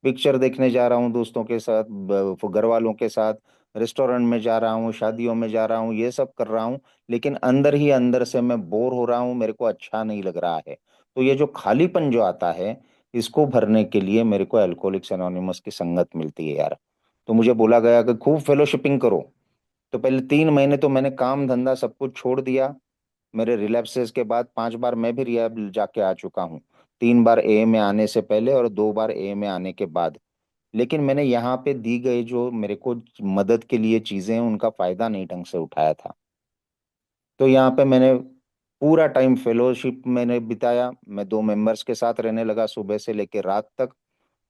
पिक्चर देखने जा रहा हूँ दोस्तों के साथ, घर वालों के साथ, रेस्टोरेंट में जा रहा हूँ, शादियों में जा रहा हूँ, ये सब कर रहा हूँ, लेकिन अंदर ही अंदर से मैं बोर हो रहा हूँ, मेरे को अच्छा नहीं लग रहा है। तो ये जो खालीपन जो आता है, इसको भरने के लिए मेरे को अल्कोहलिक्स एनोनिमस की संगत मिलती है यार। तो मुझे बोला गया कि खूब फेलोशिपिंग करो। तो पहले 3 महीने तो मैंने काम धंधा सब कुछ छोड़ दिया। मेरे रिलैप्सेस के बाद 5 बार मैं भी रिहैब जाके आ चुका हूँ। 3 बार ए में आने से पहले और 2 बार ए में आने के बाद। लेकिन मैंने यहाँ पे दी गई जो मेरे को मदद के लिए चीजें हैं, उनका फायदा नहीं ढंग से उठाया था। तो यहाँ पे मैंने पूरा टाइम फेलोशिप मैंने बिताया। मैं 2 मेंबर्स के साथ रहने लगा सुबह से लेकर रात तक।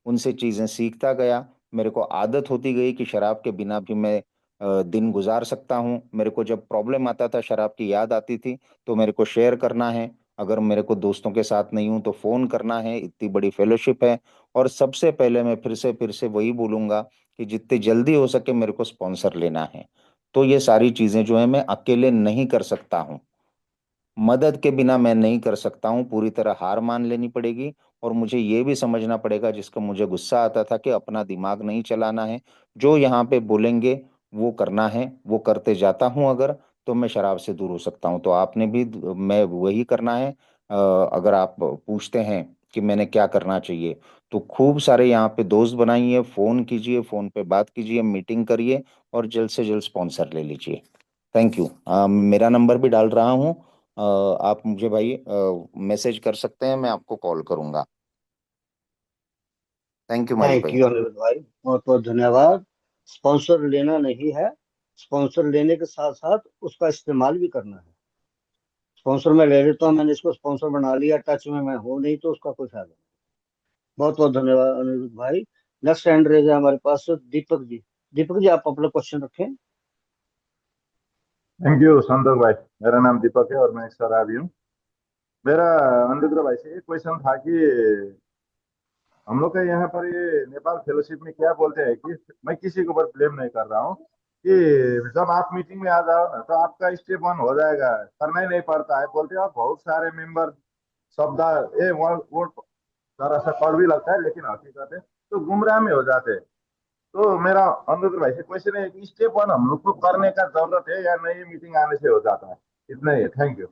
उनसे चीजें सीखता गया। मेरे को आदत होती गई कि शराब के बिना भी मैं दिन गुजार सकता हूँ। मेरे को जब प्रॉब्लम आता था, शराब की याद आती थी, तो मेरे को शेयर करना है। अगर मेरे को दोस्तों के साथ नहीं हूं तो फोन करना है। इतनी बड़ी फेलोशिप है। और सबसे पहले मैं फिर से वही बोलूंगा कि जितनी जल्दी हो सके मेरे को स्पॉन्सर लेना है। तो ये सारी चीजें जो है मैं अकेले नहीं कर सकता हूँ। मदद के बिना मैं नहीं कर सकता हूँ। पूरी तरह हार मान लेनी पड़ेगी। और मुझे ये भी समझना पड़ेगा, जिसका मुझे गुस्सा आता था, कि अपना दिमाग नहीं चलाना है। जो यहाँ पे बोलेंगे वो करना है, वो करते जाता हूँ अगर, तो मैं शराब से दूर हो सकता हूँ। तो आपने भी मैं वही करना है। अगर आप पूछते हैं कि मैंने क्या करना चाहिए, तो खूब सारे यहाँ पे दोस्त बनाइए, फोन कीजिए, फोन पे बात कीजिए, मीटिंग करिए, और जल्द से जल्द स्पॉन्सर ले लीजिए। Thank you. मेरा नंबर भी डाल रहा हूँ। आप मुझे भाई मैसेज कर सकते हैं, मैं आपको कॉल करूंगा। थैंक यू मलिक थैंक भाई। यू अनिरुद्ध भाई, बहुत बहुत धन्यवाद। स्पॉन्सर लेना नहीं है, स्पॉन्सर लेने के साथ साथ उसका इस्तेमाल भी करना है। स्पॉन्सर मैं ले लेता हूँ, मैंने इसको स्पॉन्सर बना लिया, टच में मैं हूँ नहीं, तो उसका कोई फायदा नहीं। बहुत बहुत धन्यवाद अनिरुद्ध भाई। नेक्स्ट हैंड रेज है हमारे पास दीपक जी। दीपक जी, आप अपना क्वेश्चन रखें। थैंक यू संतोष भाई। मेरा नाम दीपक है और मैं एक शराबी हूँ। मेरा अनुरुद्र भाई से एक क्वेश्चन था कि हम लोग के यहाँ पर ये नेपाल फेलोशिप में क्या बोलते हैं कि मैं किसी के ऊपर ब्लेम नहीं कर रहा हूँ कि जब आप मीटिंग में आ जाओ ना तो आपका स्टेप वन हो जाएगा, करना ही नहीं पड़ता है बोलते हैं। और बहुत सारे मेंबर शब्द ये वो जरा सा कड़वी लगता है लेकिन हकीकत है तो गुमराह में हो जाते हैं। तो मेरा अनुरुद्र भाई से क्वेश्चन है कि स्टेप वन हम लोग को करने का जरूरत है या नहीं, मीटिंग आने से हो जाता है? इतना ही है। Thank you.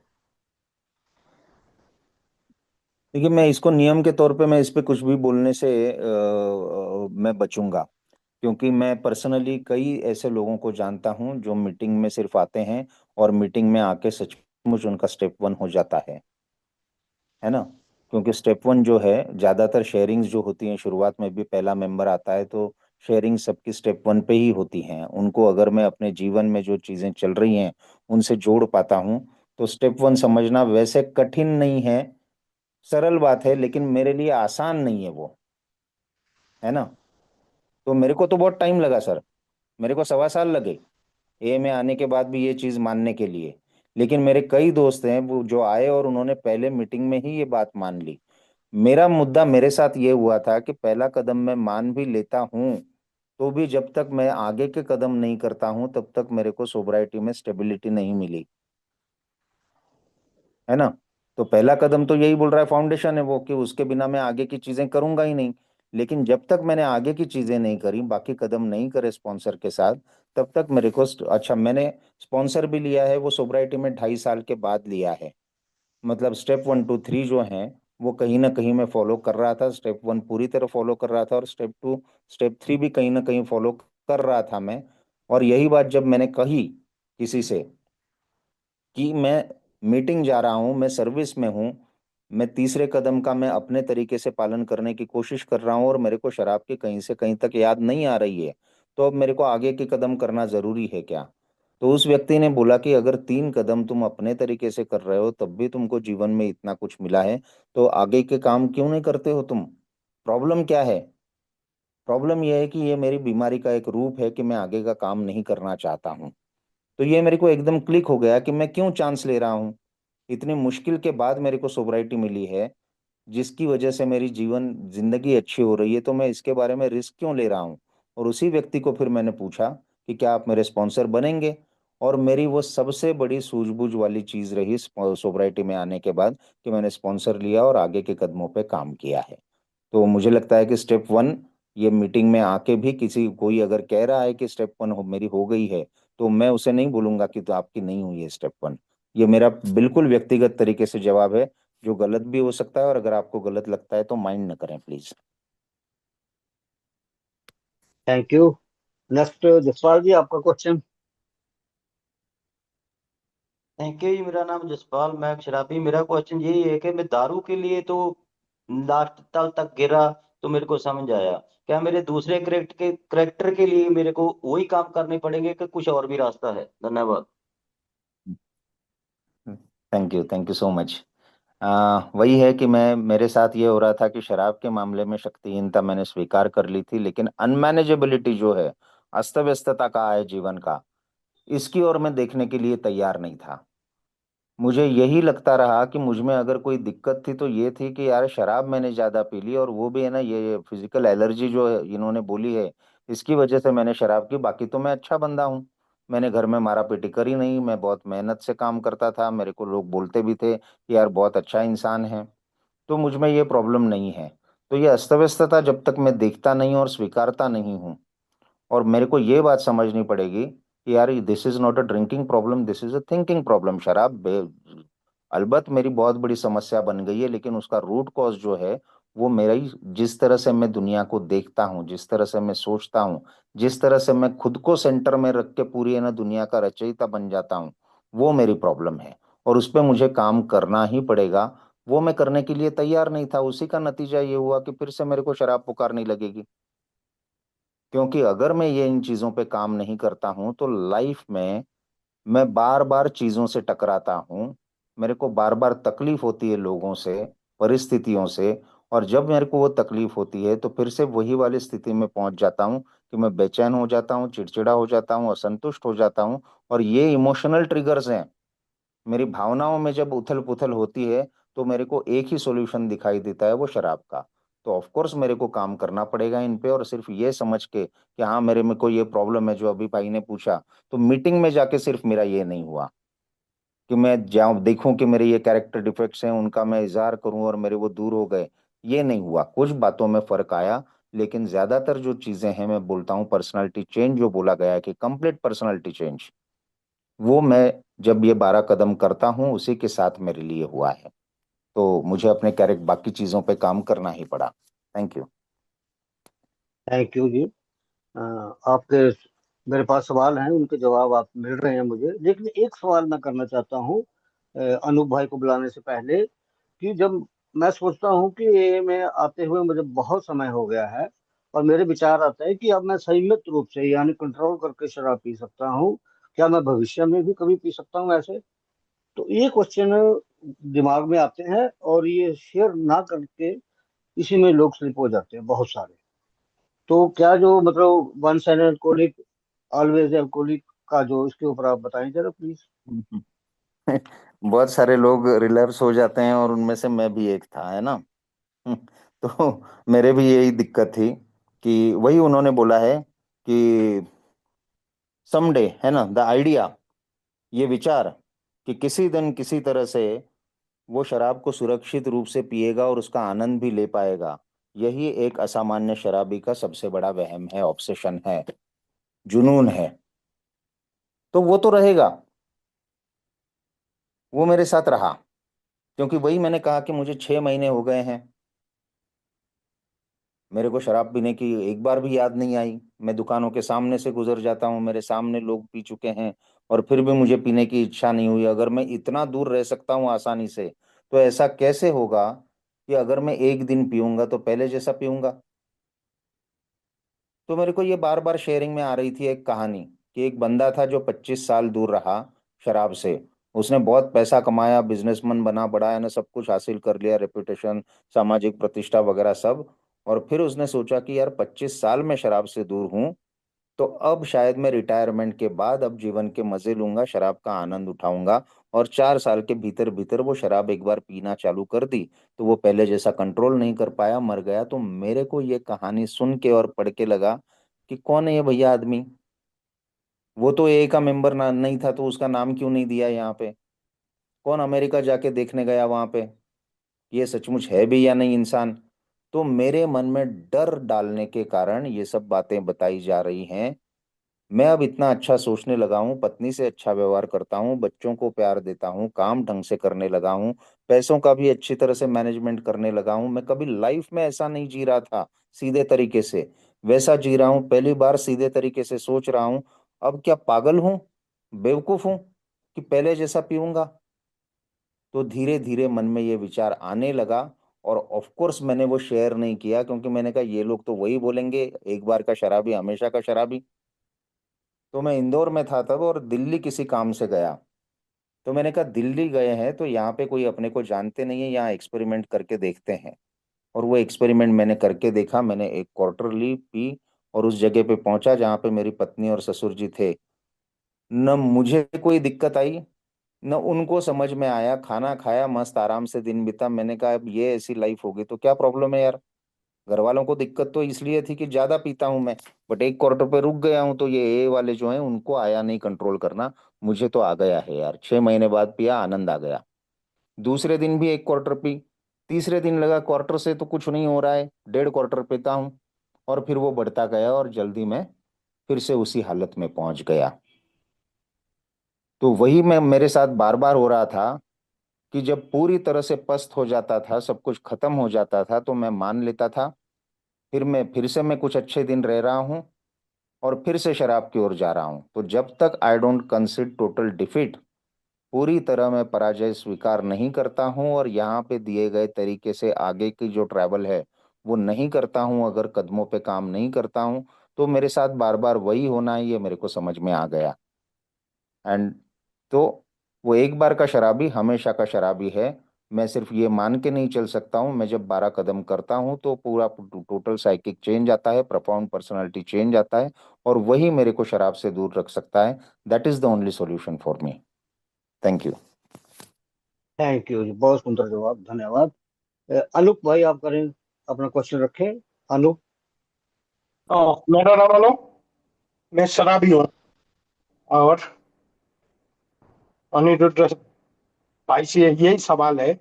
देखिए, मैं इसको नियम के तौर पे मैं इस पे कुछ भी बोलने से मैं बचूंगा। क्योंकि मैं पर्सनली कई ऐसे लोगों को जानता हूं जो मीटिंग में सिर्फ आते हैं, और मीटिंग में आके सचमुच उनका स्टेप वन हो जाता है ना। क्योंकि स्टेप वन जो है, ज्यादातर शेयरिंग्स जो होती हैं, शुरुआत में भी पहला मेंबर आता है तो शेयरिंग सबकी स्टेप वन पे ही होती हैं। उनको अगर मैं अपने जीवन में जो चीजें चल रही हैं उनसे जोड़ पाता हूं, तो स्टेप वन समझना वैसे कठिन नहीं है, सरल बात है, लेकिन मेरे लिए आसान नहीं है वो, है ना। तो मेरे को तो बहुत टाइम लगा सर। मेरे को 1.25 साल लगे ए में आने के बाद भी ये चीज मानने के लिए। लेकिन मेरे कई दोस्त हैं वो जो आए और उन्होंने पहले मीटिंग में ही ये बात मान ली। मेरा मुद्दा मेरे साथ ये हुआ था कि पहला कदम मैं मान भी लेता हूं, तो भी जब तक मैं आगे के कदम नहीं करता हूं तब तक मेरे को सोब्राइटी में स्टेबिलिटी नहीं मिली, है ना। तो पहला कदम तो यही बोल रहा है, फाउंडेशन है वो, कि उसके बिना मैं आगे की चीजें करूंगा ही नहीं। लेकिन जब तक मैंने आगे की चीजें नहीं करी, बाकी कदम नहीं करे स्पॉन्सर के साथ, तब तक मेरे को अच्छा, मैंने स्पॉन्सर भी लिया है वो सोब्राइटी में 2.5 साल के बाद लिया है। मतलब स्टेप 1 2 3 जो हैं, वो कहीं ना कहीं मैं फॉलो कर रहा था। स्टेप 1 पूरी तरह फॉलो कर रहा था, और स्टेप 2 स्टेप 3 भी कहीं ना कहीं फॉलो कर रहा था मैं। और यही बात जब मैंने कही किसी से कि मैं मीटिंग जा रहा हूँ, मैं सर्विस में हूँ, मैं तीसरे कदम का मैं अपने तरीके से पालन करने की कोशिश कर रहा हूँ, और मेरे को शराब की कहीं से कहीं तक याद नहीं आ रही है, तो अब मेरे को आगे के कदम करना जरूरी है क्या। तो उस व्यक्ति ने बोला कि अगर 3 कदम तुम अपने तरीके से कर रहे हो तब भी तुमको जीवन में इतना कुछ मिला है, तो आगे के काम क्यों नहीं करते हो तुम। प्रॉब्लम क्या है। प्रॉब्लम यह है कि ये मेरी बीमारी का एक रूप है कि मैं आगे का काम नहीं करना चाहता हूँ। तो ये मेरे को एकदम क्लिक हो गया कि मैं क्यों चांस ले रहा हूँ। इतनी मुश्किल के बाद मेरे को सोब्राइटी मिली है, जिसकी वजह से मेरी जीवन जिंदगी अच्छी हो रही है, तो मैं इसके बारे में रिस्क क्यों ले रहा हूँ। और उसी व्यक्ति को फिर मैंने पूछा कि क्या आप मेरे स्पॉन्सर बनेंगे। और मेरी वो सबसे बड़ी सूझबूझ वाली चीज रही सोब्राइटी में आने के बाद, कि मैंने स्पॉन्सर लिया और आगे के कदमों पे काम किया है। तो मुझे लगता है कि स्टेप 1 ये मीटिंग में आके भी किसी कोई अगर कह रहा है कि स्टेप वन मेरी हो गई है, तो मैं उसे नहीं बोलूंगा कि तो आपकी नहीं हुई है स्टेप वन। ये मेरा बिल्कुल व्यक्तिगत तरीके से जवाब है, जो गलत भी हो सकता है, और अगर आपको गलत लगता है तो माइंड न करें please. Thank you. Next Jaspal ji, आपका क्वेश्चन। थैंक यू जी। मेरा नाम जसपाल, मैं एक शराबी। मेरा क्वेश्चन यही है कि मैं दारू के लिए तो लास्ट तल तक गिरा, तो मेरे को समझ आया। क्या मेरे दूसरे करेक्टर के लिए मेरे को वही काम करने पड़ेंगे कि कुछ और भी रास्ता है? धन्यवाद। Thank you so much. वही है कि मैं मेरे साथ ये हो रहा था कि शराब के मामले में शक्तिहीनता मैंने स्वीकार कर ली थी, लेकिन अनमैनेजेबिलिटी जो है, अस्त व्यस्तता का है जीवन का, इसकी ओर मैं देखने के लिए तैयार नहीं था। मुझे यही लगता रहा कि मुझ में अगर कोई दिक्कत थी तो ये थी कि यार शराब मैंने ज्यादा पी ली, और वो भी है ना, ये फिजिकल एलर्जी जो है इन्होंने बोली है, इसकी वजह से मैंने शराब की। बाकी तो मैं अच्छा बंदा हूँ, मैंने घर में मारा पीटी करी नहीं, मैं बहुत मेहनत से काम करता था, मेरे को लोग बोलते भी थे कि यार बहुत अच्छा इंसान है। तो मुझ में ये प्रॉब्लम नहीं है। तो ये अस्त व्यस्तता जब तक मैं देखता नहीं और स्वीकारता नहीं हूँ, और मेरे को ये बात समझनी पड़ेगी कि यार this is not a drinking problem, this is a thinking problem. अलबत् मेरी बहुत बड़ी समस्या बन गई है, लेकिन उसका रूट कॉज जो है वो मेरा ही, जिस तरह से मैं दुनिया को देखता हूँ, जिस तरह से मैं सोचता हूँ, जिस तरह से मैं खुद को सेंटर में रख के पूरी है ना दुनिया का रचयिता बन जाता हूँ, वो मेरी प्रॉब्लम है। और उस पर मुझे काम करना ही पड़ेगा। वो मैं करने के लिए तैयार नहीं था, उसी का नतीजा ये हुआ कि फिर से मेरे को शराब पुकारनी लगेगी। क्योंकि अगर मैं ये इन चीजों पे काम नहीं करता हूं तो लाइफ में मैं बार बार चीजों से टकराता हूं, मेरे को बार बार तकलीफ होती है लोगों से, परिस्थितियों से। और जब मेरे को वो तकलीफ होती है तो फिर से वही वाली स्थिति में पहुंच जाता हूं कि मैं बेचैन हो जाता हूँ, चिड़चिड़ा हो जाता हूँ, असंतुष्ट हो जाता हूँ। और ये इमोशनल ट्रिगर्स हैं। मेरी भावनाओं में जब उथल पुथल होती है तो मेरे को एक ही सॉल्यूशन दिखाई देता है, वो शराब का। तो ऑफ कोर्स मेरे को काम करना पड़ेगा इन पे, और सिर्फ ये समझ के कि हाँ मेरे में कोई ये प्रॉब्लम है जो अभी भाई ने पूछा, तो मीटिंग में जाके सिर्फ मेरा ये नहीं हुआ कि मैं जाऊं देखूं कि मेरे ये कैरेक्टर डिफेक्ट्स हैं, उनका मैं इजहार करूं और मेरे वो दूर हो गए। ये नहीं हुआ, कुछ बातों में फर्क आया, लेकिन ज्यादातर जो चीजें हैं, मैं बोलता हूँ पर्सनालिटी चेंज जो बोला गया है कि कंप्लीट पर्सनालिटी चेंज, वो मैं जब ये 12 कदम करता हूँ उसी के साथ मेरे लिए हुआ है। तो मुझे अपने कैरेक्ट बाकी चीजों पे काम करना ही पड़ा। Thank you. थैंक यू जी। आपके मेरे पास सवाल हैं, उनके जवाब आप मिल रहे हैं मुझे, लेकिन एक सवाल मैं करना चाहता हूँ अनूप भाई को बुलाने से पहले, कि जब मैं सोचता हूँ कि ये मैं आते हुए मुझे बहुत समय हो गया है, और मेरे विचार आता है कि अब मैं संयमित रूप से यानी कंट्रोल करके शराब पी सकता हूँ, क्या मैं भविष्य में भी कभी पी सकता हूँ ऐसे? तो ये क्वेश्चन दिमाग में आते हैं, और ये शेयर ना करके इसी में लोग स्लिप हो जाते हैं बहुत सारे। तो क्या जो मतलब one side alcoholic always alcoholic का जो, इसके ऊपर आप बताएं जरा प्लीज। बहुत सारे लोग रिलैप्स हो जाते हैं और उनमें से मैं भी एक था, है ना। तो मेरे भी यही दिक्कत थी कि वही उन्होंने बोला है कि समडे, है ना, द आइडिया, ये विचार कि किसी दिन किसी तरह से वो शराब को सुरक्षित रूप से पिएगा और उसका आनंद भी ले पाएगा, यही एक असामान्य शराबी का सबसे बड़ा वहम है, ऑब्सेशन है, जुनून है। तो वो तो रहेगा, वो मेरे साथ रहा। क्योंकि वही मैंने कहा कि मुझे 6 महीने हो गए हैं, मेरे को शराब पीने की एक बार भी याद नहीं आई। मैं दुकानों के सामने से गुजर जाता हूँ, मेरे सामने लोग पी चुके हैं, और फिर भी मुझे पीने की इच्छा नहीं हुई। अगर मैं इतना दूर रह सकता हूँ आसानी से, तो ऐसा कैसे होगा कि अगर मैं एक दिन पीऊंगा तो पहले जैसा पीऊंगा? तो मेरे को ये बार बार शेयरिंग में आ रही थी एक कहानी कि एक बंदा था जो 25 साल दूर रहा शराब से। उसने बहुत पैसा कमाया, बिजनेसमैन बना, बड़ा है ना, सब कुछ हासिल कर लिया, रेपुटेशन, सामाजिक प्रतिष्ठा वगैरह सब। और फिर उसने सोचा कि यार 25 साल मैं शराब से दूर हूँ, तो अब शायद मैं रिटायरमेंट के बाद अब जीवन के मजे लूंगा, शराब का आनंद उठाऊंगा। और 4 साल के भीतर भीतर वो शराब एक बार पीना चालू कर दी, तो वो पहले जैसा कंट्रोल नहीं कर पाया, मर गया। तो मेरे को ये कहानी सुन के और पढ़ के लगा कि कौन है ये भैया आदमी, वो तो ए का मेंबर ना नहीं था, तो उसका नाम क्यों नहीं दिया यहाँ पे? कौन अमेरिका जाके देखने गया वहां पे ये सचमुच है भी या नहीं इंसान? तो मेरे मन में डर डालने के कारण ये सब बातें बताई जा रही हैं। मैं अब इतना अच्छा सोचने लगा हूँ, पत्नी से अच्छा व्यवहार करता हूँ, बच्चों को प्यार देता हूँ, काम ढंग से करने लगा हूँ, पैसों का भी अच्छी तरह से मैनेजमेंट करने लगा हूँ। मैं कभी लाइफ में ऐसा नहीं जी रहा था सीधे तरीके से, वैसा जी रहा हूँ। पहली बार सीधे तरीके से सोच रहा हूँ। अब क्या पागल हूँ, बेवकूफ हूँ कि पहले जैसा पीऊंगा? तो धीरे धीरे मन में ये विचार आने लगा। और ऑफ कोर्स मैंने वो शेयर नहीं किया, क्योंकि मैंने कहा ये लोग तो वही बोलेंगे, एक बार का शराबी हमेशा का शराबी। तो मैं इंदौर में था तब, और दिल्ली किसी काम से गया। तो मैंने कहा दिल्ली गए हैं तो यहाँ पे कोई अपने को जानते नहीं है, यहाँ एक्सपेरिमेंट करके देखते हैं। और वो एक्सपेरिमेंट मैंने करके देखा। मैंने एक क्वार्टर ली, पी, और उस जगह पे पहुंचा जहाँ पे मेरी पत्नी और ससुर जी थे। न मुझे कोई दिक्कत आई, न उनको समझ में आया। खाना खाया, मस्त आराम से दिन बीता। मैंने कहा अब ये ऐसी लाइफ होगी तो क्या प्रॉब्लम है यार। घर वालों को दिक्कत तो इसलिए थी कि ज्यादा पीता हूं मैं, बट एक क्वार्टर पे रुक गया हूं तो ये ए वाले जो हैं उनको आया नहीं कंट्रोल करना। मुझे तो आ गया है यार, 6 महीने बाद पिया, आनंद आ गया। दूसरे दिन भी एक क्वार्टर पी। तीसरे दिन लगा क्वार्टर से तो कुछ नहीं हो रहा है, 1.5 क्वार्टर पीता हूँ। और फिर वो बढ़ता गया, और जल्दी में फिर से उसी हालत में पहुंच गया। तो वही मैं मेरे साथ बार बार हो रहा था कि जब पूरी तरह से पस्त हो जाता था, सब कुछ खत्म हो जाता था, तो मैं मान लेता था फिर से मैं कुछ अच्छे दिन रह रहा हूँ, और फिर से शराब की ओर जा रहा हूँ। तो जब तक आई डोंट कंसीड टोटल डिफीट, पूरी तरह मैं पराजय स्वीकार नहीं करता हूँ, और यहाँ पे दिए गए तरीके से आगे की जो ट्रैवल है वो नहीं करता हूँ, अगर कदमों पे काम नहीं करता हूँ, तो मेरे साथ बार बार वही होना है, ये मेरे को समझ में आ गया। एंड तो वो एक बार का शराबी हमेशा का शराबी है। मैं सिर्फ ये मान के नहीं चल सकता हूँ, मैं जब 12 कदम करता हूँ तो पूरा टोटल साइकिक चेंज आता है, प्रोफाउंड पर्सनालिटी चेंज आता है, और वही मेरे को शराब से दूर रख सकता है। That is the only solution for me. Thank you. Thank you ji, बहुत सुंदर जवाब, धन्यवाद। अनूप भाई, आप करें, अपना क्वेश्चन रखें। अनूप। मेरा नाम अनु, मैं शराबी हूँ। और अनिरुद्ध भाई से यही सवाल है,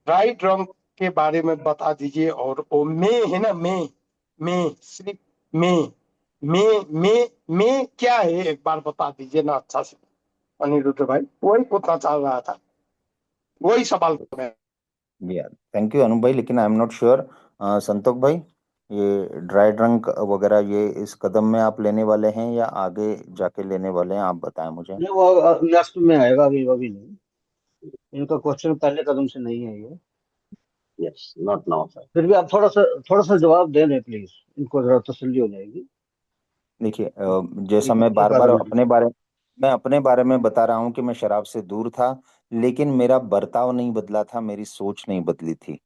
ड्राई ड्रम के बारे में बता दीजिए। और वो मैं है ना, मैं सिर्फ मैं मैं क्या है, एक बार बता दीजिए ना अच्छा से। अनिरुद्ध भाई वही पूछना चाह रहा था, वही सवाल है। या थैंक यू अनु भाई, लेकिन आई एम नॉट श्योर। संतोष भाई, ये ड्राई ड्रंक वगैरह ये इस कदम में आप लेने वाले हैं या आगे जाके लेने वाले हैं, आप बताएं मुझे। नहीं, वो नेक्स्ट में आएगा, अभी अभी नहीं। इनका क्वेश्चन पहले कदम से नहीं है ये। Yes, not now sir. फिर भी आप थोड़ा सा जवाब दे दें प्लीज, इनको जरा तसल्ली हो जाएगी। देखिए, जैसा ठीक है, मैं बार एक बार आधा मिनट। मैं अपने बारे में बता रहा हूँ कि मैं शराब से दूर था, लेकिन मेरा बर्ताव नहीं बदला था, मेरी सोच नहीं बदली थी।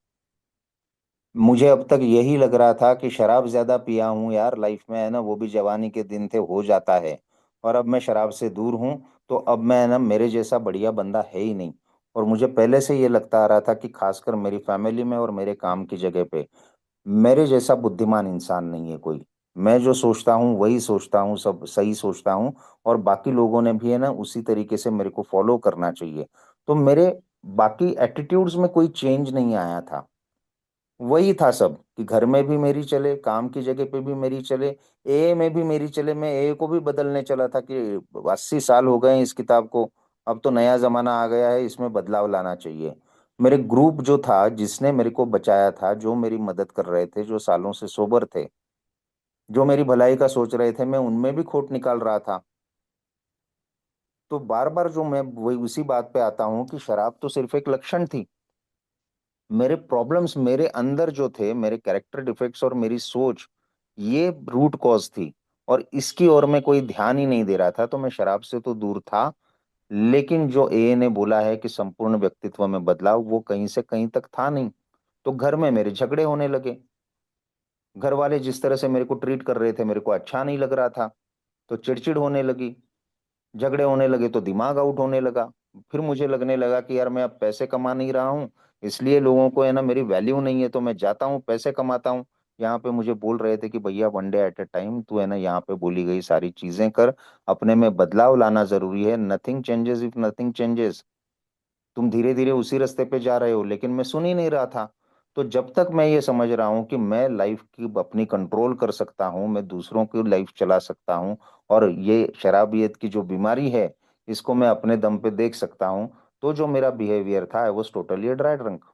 मुझे अब तक यही लग रहा था कि शराब ज्यादा पिया हूँ यार लाइफ में, है ना, वो भी जवानी के दिन थे, हो जाता है। और अब मैं शराब से दूर हूँ, तो अब मैं, है ना, मेरे जैसा बढ़िया बंदा है ही नहीं। और मुझे पहले से ये लगता आ रहा था कि खासकर मेरी फैमिली में और मेरे काम की जगह पे मेरे जैसा बुद्धिमान इंसान नहीं है कोई। मैं जो सोचता हूँ वही सोचता हूँ, सब सही सोचता हूँ, और बाकी लोगों ने भी, है ना, उसी तरीके से मेरे को फॉलो करना चाहिए। तो मेरे बाकी एटीट्यूड्स में कोई चेंज नहीं आया था, वही था सब, कि घर में भी मेरी चले, काम की जगह पे भी मेरी चले, ए में भी मेरी चले। मैं ए को भी बदलने चला था कि 80 साल हो गए हैं इस किताब को, अब तो नया जमाना आ गया है, इसमें बदलाव लाना चाहिए। मेरे ग्रुप जो था, जिसने मेरे को बचाया था, जो मेरी मदद कर रहे थे, जो सालों से सोबर थे, जो मेरी भलाई का सोच रहे थे, मैं उनमें भी खोट निकाल रहा था। तो बार बार जो मैं वही उसी बात पे आता हूँ कि शराब तो सिर्फ एक लक्षण थी। मेरे प्रॉब्लम्स मेरे अंदर जो थे, मेरे कैरेक्टर डिफेक्ट्स और मेरी सोच, ये रूट कॉज थी। और इसकी ओर मैं कोई ध्यान ही नहीं दे रहा था, तो मैं शराब से तो दूर था। लेकिन जो ए ने बोला है कि संपूर्ण व्यक्तित्व में बदलाव, वो कहीं से कहीं तक था नहीं। तो घर में मेरे झगड़े होने लगे। घर वाले जिस तरह से मेरे को ट्रीट कर रहे थे, मेरे को अच्छा नहीं लग रहा था। तो चिड़चिड़ होने लगी, झगड़े होने लगे, तो दिमाग आउट होने लगा। फिर मुझे लगने लगा कि यार मैं अब पैसे कमा नहीं रहा हूँ, इसलिए लोगों को, है ना, मेरी वैल्यू नहीं है, तो मैं जाता हूँ पैसे कमाता हूँ। यहाँ पे मुझे बोल रहे थे कि भैया, one day at A time, तू, है ना, यहाँ पे बोली गई सारी चीजें कर, अपने में बदलाव लाना जरूरी है। Nothing changes if nothing changes. तुम धीरे धीरे उसी रास्ते पे जा रहे हो, लेकिन मैं सुन ही नहीं रहा था। तो जब तक मैं ये समझ रहा हूं कि मैं लाइफ की अपनी कंट्रोल कर सकता हूं, मैं दूसरों की लाइफ चला सकता हूं, और ये शराबियत की जो बीमारी है इसको मैं अपने दम पे देख सकता हूं, तो जो मेरा बिहेवियर था I was totally dry drunk.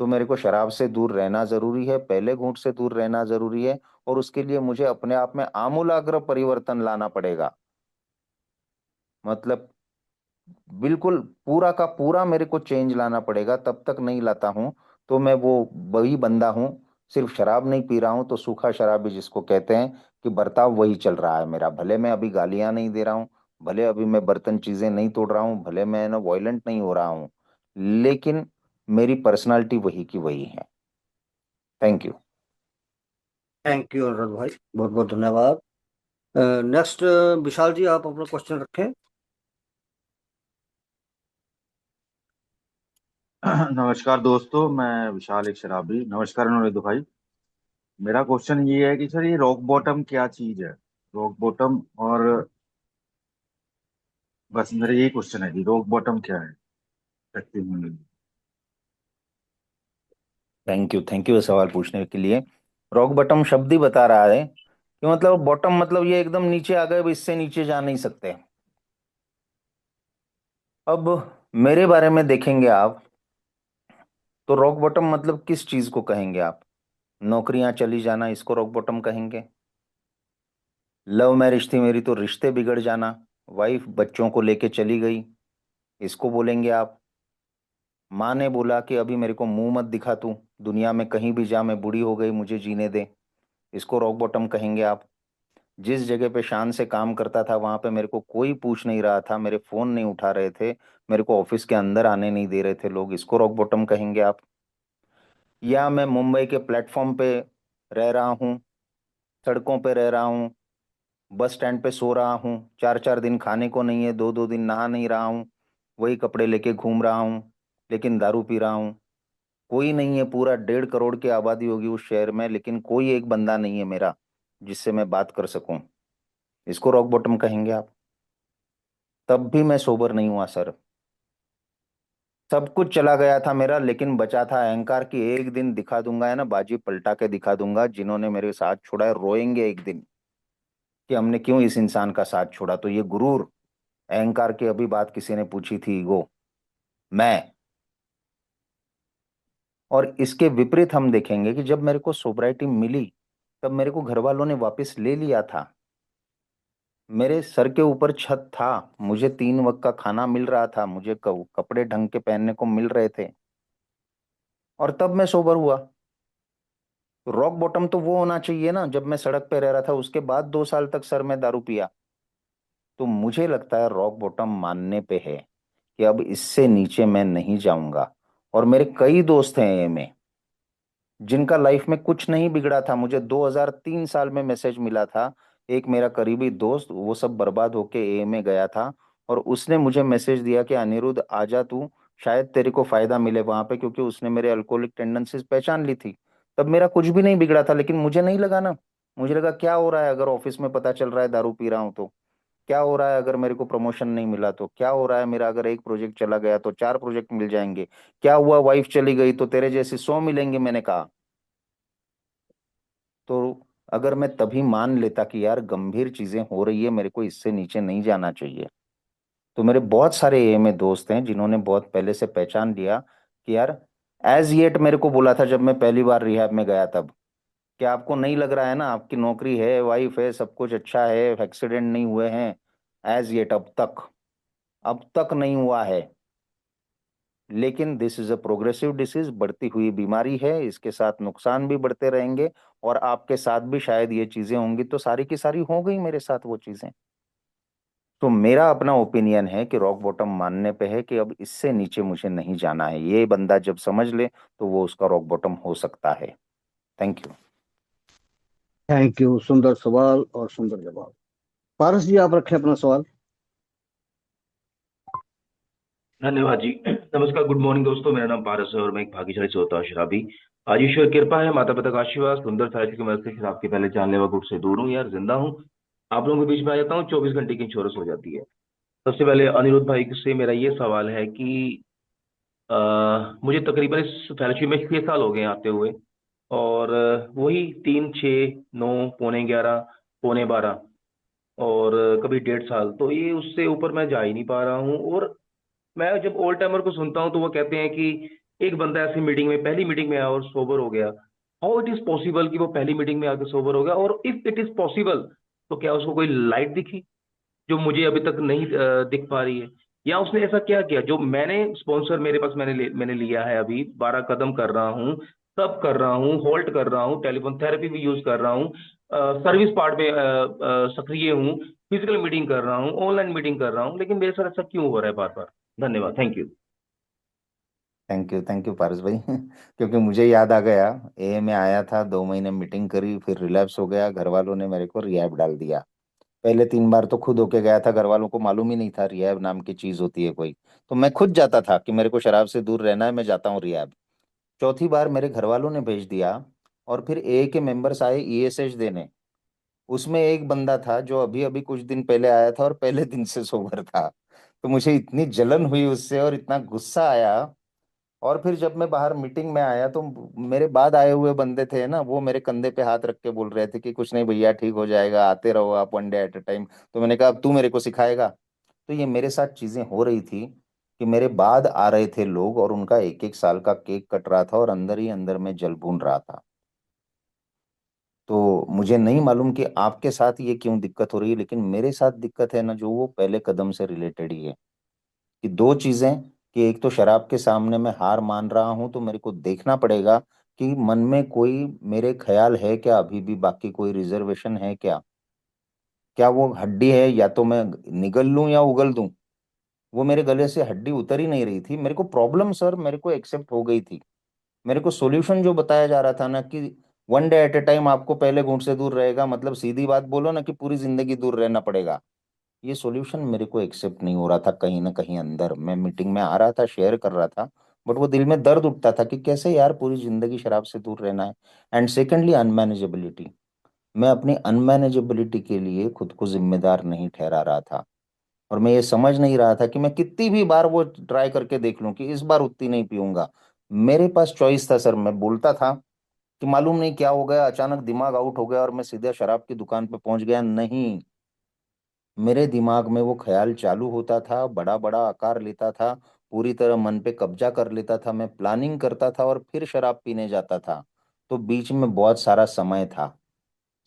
तो मेरे को शराब से दूर रहना जरूरी है, पहले घूंट से दूर रहना जरूरी है, और उसके लिए मुझे अपने आप में आमूलाग्र परिवर्तन लाना पड़ेगा। मतलब बिल्कुल पूरा का पूरा मेरे को चेंज लाना पड़ेगा, तब तक नहीं लाता हूं तो मैं वो वही बंदा हूं। सिर्फ शराब नहीं पी रहा हूं तो सूखा शराबी जिसको कहते हैं, कि बर्ताव वही चल रहा है मेरा। भले मैं अभी गालियां नहीं दे रहा हूं, भले अभी मैं बर्तन चीजें नहीं तोड़ रहा हूं, भले मैं ना वॉयलेंट नहीं हो रहा हूं, लेकिन मेरी पर्सनालिटी वही की वही है। Thank you. थैंक यू अनुराग भाई, बहुत बहुत धन्यवाद। नेक्स्ट विशाल जी, आप अपना क्वेश्चन रखें। नमस्कार दोस्तों, मैं विशाल एक शराबी। नमस्कार अनुराग भाई। मेरा क्वेश्चन ये है कि सर, ये रॉक बॉटम क्या चीज है? रॉक बॉटम, और बस मेरा यही क्वेश्चन है कि रॉक बॉटम क्या है एक्टिव होने में? थैंक यू ये सवाल पूछने के लिए। रॉक बॉटम शब्द ही बता रहा है कि मतलब बॉटम मतलब ये एकदम नीचे आ गए, अब इससे नीचे जा नहीं सकते। अब मेरे बारे में देखेंगे आप, तो रॉक बॉटम मतलब किस चीज को कहेंगे आप? नौकरियां चली जाना इसको रॉक बॉटम कहेंगे। लव मैरिज थी मेरी तो रिश्ते बिगड़ जाना, वाइफ बच्चों को लेके चली गई, इसको बोलेंगे आप। माँ ने बोला कि अभी मेरे को मुंह मत दिखा तू, दुनिया में कहीं भी जा, मैं बूढ़ी हो गई, मुझे जीने दे, इसको रॉक बॉटम कहेंगे आप। जिस जगह पे शान से काम करता था वहां पे मेरे को कोई पूछ नहीं रहा था, मेरे फोन नहीं उठा रहे थे, मेरे को ऑफिस के अंदर आने नहीं दे रहे थे लोग, इसको रॉक बॉटम कहेंगे आप। या मैं मुंबई के प्लेटफॉर्म पे रह रहा हूँ, सड़कों पे रह रहा हूँ, बस स्टैंड पे सो रहा हूँ, 4 4 दिन खाने को नहीं है, 2 2 दिन नहा नहीं रहा हूँ, वही कपड़े लेके घूम रहा हूँ, लेकिन दारू पी रहा हूँ। कोई नहीं है, पूरा 1.5 करोड़ की आबादी होगी उस शहर में, लेकिन कोई एक बंदा नहीं है मेरा जिससे मैं बात कर सकूं, इसको रॉक बॉटम कहेंगे आप। तब भी मैं सोबर नहीं हुआ सर। सब कुछ चला गया था मेरा, लेकिन बचा था अहंकार की एक दिन दिखा दूंगा, है ना, बाजी पलटा के दिखा दूंगा। जिन्होंने मेरे साथ छोड़ा है रोएंगे एक दिन कि हमने क्यों इस इंसान का साथ छोड़ा। तो ये गुरूर, अहंकार की अभी बात किसी ने पूछी थी, ईगो, मैं। और इसके विपरीत हम देखेंगे कि जब मेरे को सोब्राइटी मिली तब मेरे को घर वालों ने वापस ले लिया था। मेरे सर के ऊपर छत था, मुझे 3 वक्त का खाना मिल रहा था, मुझे कपड़े ढंग के पहनने को मिल रहे थे, और तब मैं सोबर हुआ। रॉक बॉटम तो वो होना चाहिए ना जब मैं सड़क पे रह रहा था, उसके बाद 2 साल तक सर में दारू पिया। तो मुझे लगता है रॉक बॉटम मानने पे है कि अब इससे नीचे मैं नहीं जाऊंगा। और मेरे कई दोस्त हैं ये में जिनका लाइफ में कुछ नहीं बिगड़ा था। मुझे 2003 साल में मैसेज मिला था, एक मेरा करीबी दोस्त, वो सब बर्बाद होके ए में गया था, और उसने मुझे मैसेज दिया कि अनिरुद्ध आजा तू, शायद तेरे को फायदा मिले वहां पे, क्योंकि उसने मेरे अल्कोहलिक टेंडेंसीज पहचान ली थी। तब मेरा कुछ भी नहीं बिगड़ा था, लेकिन मुझे नहीं लगा ना। मुझे लगा क्या हो रहा है अगर ऑफिस में पता चल रहा है दारू पी रहा हूं तो, क्या हो रहा है अगर मेरे को प्रमोशन नहीं मिला तो, क्या हो रहा है मेरा अगर एक प्रोजेक्ट चला गया तो 4 प्रोजेक्ट मिल जाएंगे, क्या हुआ वाइफ चली गई तो तेरे जैसे 100 मिलेंगे, मैंने कहा। तो अगर मैं तभी मान लेता कि यार गंभीर चीजें हो रही है, मेरे को इससे नीचे नहीं जाना चाहिए। तो मेरे बहुत सारे ए में दोस्त हैं जिन्होंने बहुत पहले से पहचान लिया कि यार, एज येट मेरे को बोला था जब मैं पहली बार रिहैब में गया तब, कि आपको नहीं लग रहा है ना, आपकी नौकरी है, वाइफ है, सब कुछ अच्छा है, एक्सीडेंट नहीं हुए हैं, एज येट अब तक नहीं हुआ है। लेकिन this is a progressive disease, बढ़ती हुई बीमारी है, इसके साथ नुकसान भी बढ़ते रहेंगे, और आपके साथ भी शायद ये चीजें होंगी, तो सारी की सारी हो गई मेरे साथ वो चीजें। तो मेरा अपना ओपिनियन है कि रॉक बॉटम मानने पे है कि अब इससे नीचे मुझे नहीं जाना है। ये बंदा जब समझ ले तो वो उसका रॉक बॉटम हो सकता है। Thank you. थैंक यू, सुंदर सवाल और सुंदर जवाब। पारस जी, आप रखें अपना सवाल। धन्यवाद जी। नमस्कार, गुड मॉर्निंग दोस्तों। मेरा नाम पारस है और मैं एक भाग्यशाली से होता हूँ शराबी। आज ईश्वर की कृपा है, माता पिता का आशीर्वाद, सुंदर साहित्य की मदद से शराब के पहले जानलेवा गुट से दूर हूँ यार, जिंदा हूँ। आप लोगों के बीच में आ जाता हूँ, 24 घंटे की इंश्योरेंस हो जाती है। सबसे पहले अनिरुद्ध भाई से मेरा ये सवाल है कि मुझे तकरीबन इस फेलोशिप में 6 साल हो गए हैं आते हुए, और वही 3, 6, 9, पौने 11, पौने 12, और कभी 1.5 साल, तो ये उससे ऊपर मैं जा ही नहीं पा रहा हूँ। और मैं जब ओल्ड टाइमर को सुनता हूँ तो वो कहते हैं कि एक बंदा ऐसी मीटिंग में, पहली मीटिंग में आया और सोबर हो गया। हाउ इट इज पॉसिबल कि वो पहली मीटिंग में आके सोबर हो गया? और इफ इट इज पॉसिबल, तो क्या उसको कोई लाइट दिखी जो मुझे अभी तक नहीं दिख पा रही है? या उसने ऐसा क्या किया जो मैंने स्पॉन्सर मेरे पास मैंने लिया है, अभी 12 कदम कर रहा हूँ, सब कर रहा हूँ, होल्ड कर रहा हूँ, टेलीफोन थेरेपी भी यूज कर रहा हूँ, सर्विस पार्ट में सक्रिय हूँ, फिजिकल मीटिंग कर रहा हूँ, ऑनलाइन मीटिंग कर रहा हूँ, लेकिन मेरे साथ ऐसा क्यों हो रहा है बार बार? धन्यवाद, थैंक यू। थैंक यू पारस भाई क्योंकि मुझे याद आ गया, ए में आया था, 2 महीने मीटिंग करी, फिर रिलैप्स हो गया, घर वालों ने मेरे को रिहैब डाल दिया। पहले 3 बार तो खुद होके गया था, घर वालों को मालूम ही नहीं था रिहैब नाम की चीज होती है कोई। तो मैं खुद जाता था कि मेरे को शराब से दूर रहना है, मैं जाता हूँ रिहैब। चौथी बार मेरे घर वालों ने भेज दिया, और फिर ए के मेंबर्स आए ईएसएच देने। उसमें एक बंदा था जो अभी अभी कुछ दिन पहले आया था और पहले दिन से सोबर था। तो मुझे इतनी जलन हुई उससे और इतना गुस्सा आया। और फिर जब मैं बाहर मीटिंग में आया तो मेरे बाद आए हुए बंदे थे ना, वो मेरे कंधे पे हाथ रख के बोल रहे थे कि कुछ नहीं भैया, ठीक हो जाएगा, आते रहो आप, 1 डे एट अ टाइम। तो मैंने कहा अब तू मेरे को सिखाएगा? तो ये मेरे साथ चीजें हो रही थी कि मेरे बाद आ रहे थे लोग और उनका 1-1 साल का केक कट रहा था और अंदर ही अंदर में जल भून रहा था। तो मुझे नहीं मालूम कि आपके साथ ये क्यों दिक्कत हो रही है, लेकिन मेरे साथ दिक्कत है ना, जो वो पहले कदम से रिलेटेड ही है। कि दो चीजें, कि एक तो शराब के सामने मैं हार मान रहा हूं, तो मेरे को देखना पड़ेगा कि मन में कोई मेरे ख्याल है क्या, अभी भी बाकी कोई रिजर्वेशन है क्या, क्या वो हड्डी है, या तो मैं निगल लूं या उगल दूं। वो मेरे गले से हड्डी उतर ही नहीं रही थी, मेरे को प्रॉब्लम सर मेरे को एक्सेप्ट हो गई थी। मेरे को सॉल्यूशन जो बताया जा रहा था ना, कि 1 डे एट ए टाइम आपको पहले घूंट से दूर रहेगा, मतलब सीधी बात बोलो ना कि पूरी जिंदगी दूर रहना पड़ेगा। ये सॉल्यूशन मेरे को एक्सेप्ट नहीं हो रहा था। कहीं ना कहीं अंदर मैं मीटिंग में आ रहा था, शेयर कर रहा था, बट वो दिल में दर्द उठता था कि कैसे यार पूरी जिंदगी शराब से दूर रहना है। एंड सेकेंडली अनमैनेजेबिलिटी, मैं अपनी अनमैनेजेबिलिटी के लिए खुद को जिम्मेदार नहीं ठहरा रहा था। और मैं ये समझ नहीं रहा था कि मैं कितनी भी बार वो ट्राई करके देख लूं कि इस बार उतनी नहीं पीऊंगा। मेरे पास चॉइस था सर, मैं बोलता था कि मालूम नहीं क्या हो गया, अचानक दिमाग आउट हो गया और मैं सीधे शराब की दुकान पे पहुंच गया। नहीं, मेरे दिमाग में वो ख्याल चालू होता था, बड़ा बड़ा आकार लेता था, पूरी तरह मन पे कब्जा कर लेता था, मैं प्लानिंग करता था और फिर शराब पीने जाता था। तो बीच में बहुत सारा समय था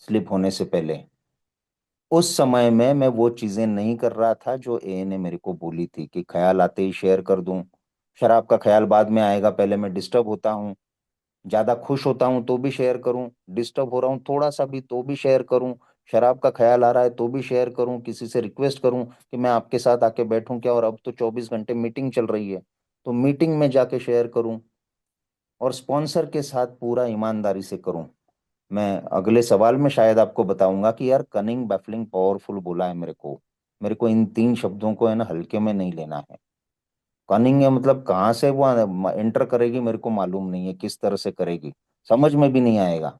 स्लिप होने से पहले। उस समय में मैं वो चीजें नहीं कर रहा था जो ए ने मेरे को बोली थी कि ख्याल आते ही शेयर कर दूं। शराब का ख्याल बाद में आएगा, पहले मैं डिस्टर्ब होता हूँ, ज्यादा खुश होता हूं तो भी शेयर करूं, डिस्टर्ब हो रहा हूं थोड़ा सा भी तो भी शेयर करूं, शराब का ख्याल आ रहा है तो भी शेयर करूं, किसी से रिक्वेस्ट करूं कि मैं आपके साथ आके बैठूं क्या, और अब तो 24 घंटे मीटिंग चल रही है तो मीटिंग में जाके शेयर करूं, और स्पॉन्सर के साथ पूरा ईमानदारी से करूं। मैं अगले सवाल में शायद आपको बताऊंगा कि यार कनिंग, बैफलिंग, पावरफुल बोला है मेरे को इन 3 शब्दों को है ना हल्के में नहीं लेना है। कनिंग है मतलब कहाँ से वो एंटर करेगी मेरे को मालूम नहीं है, किस तरह से करेगी समझ में भी नहीं आएगा,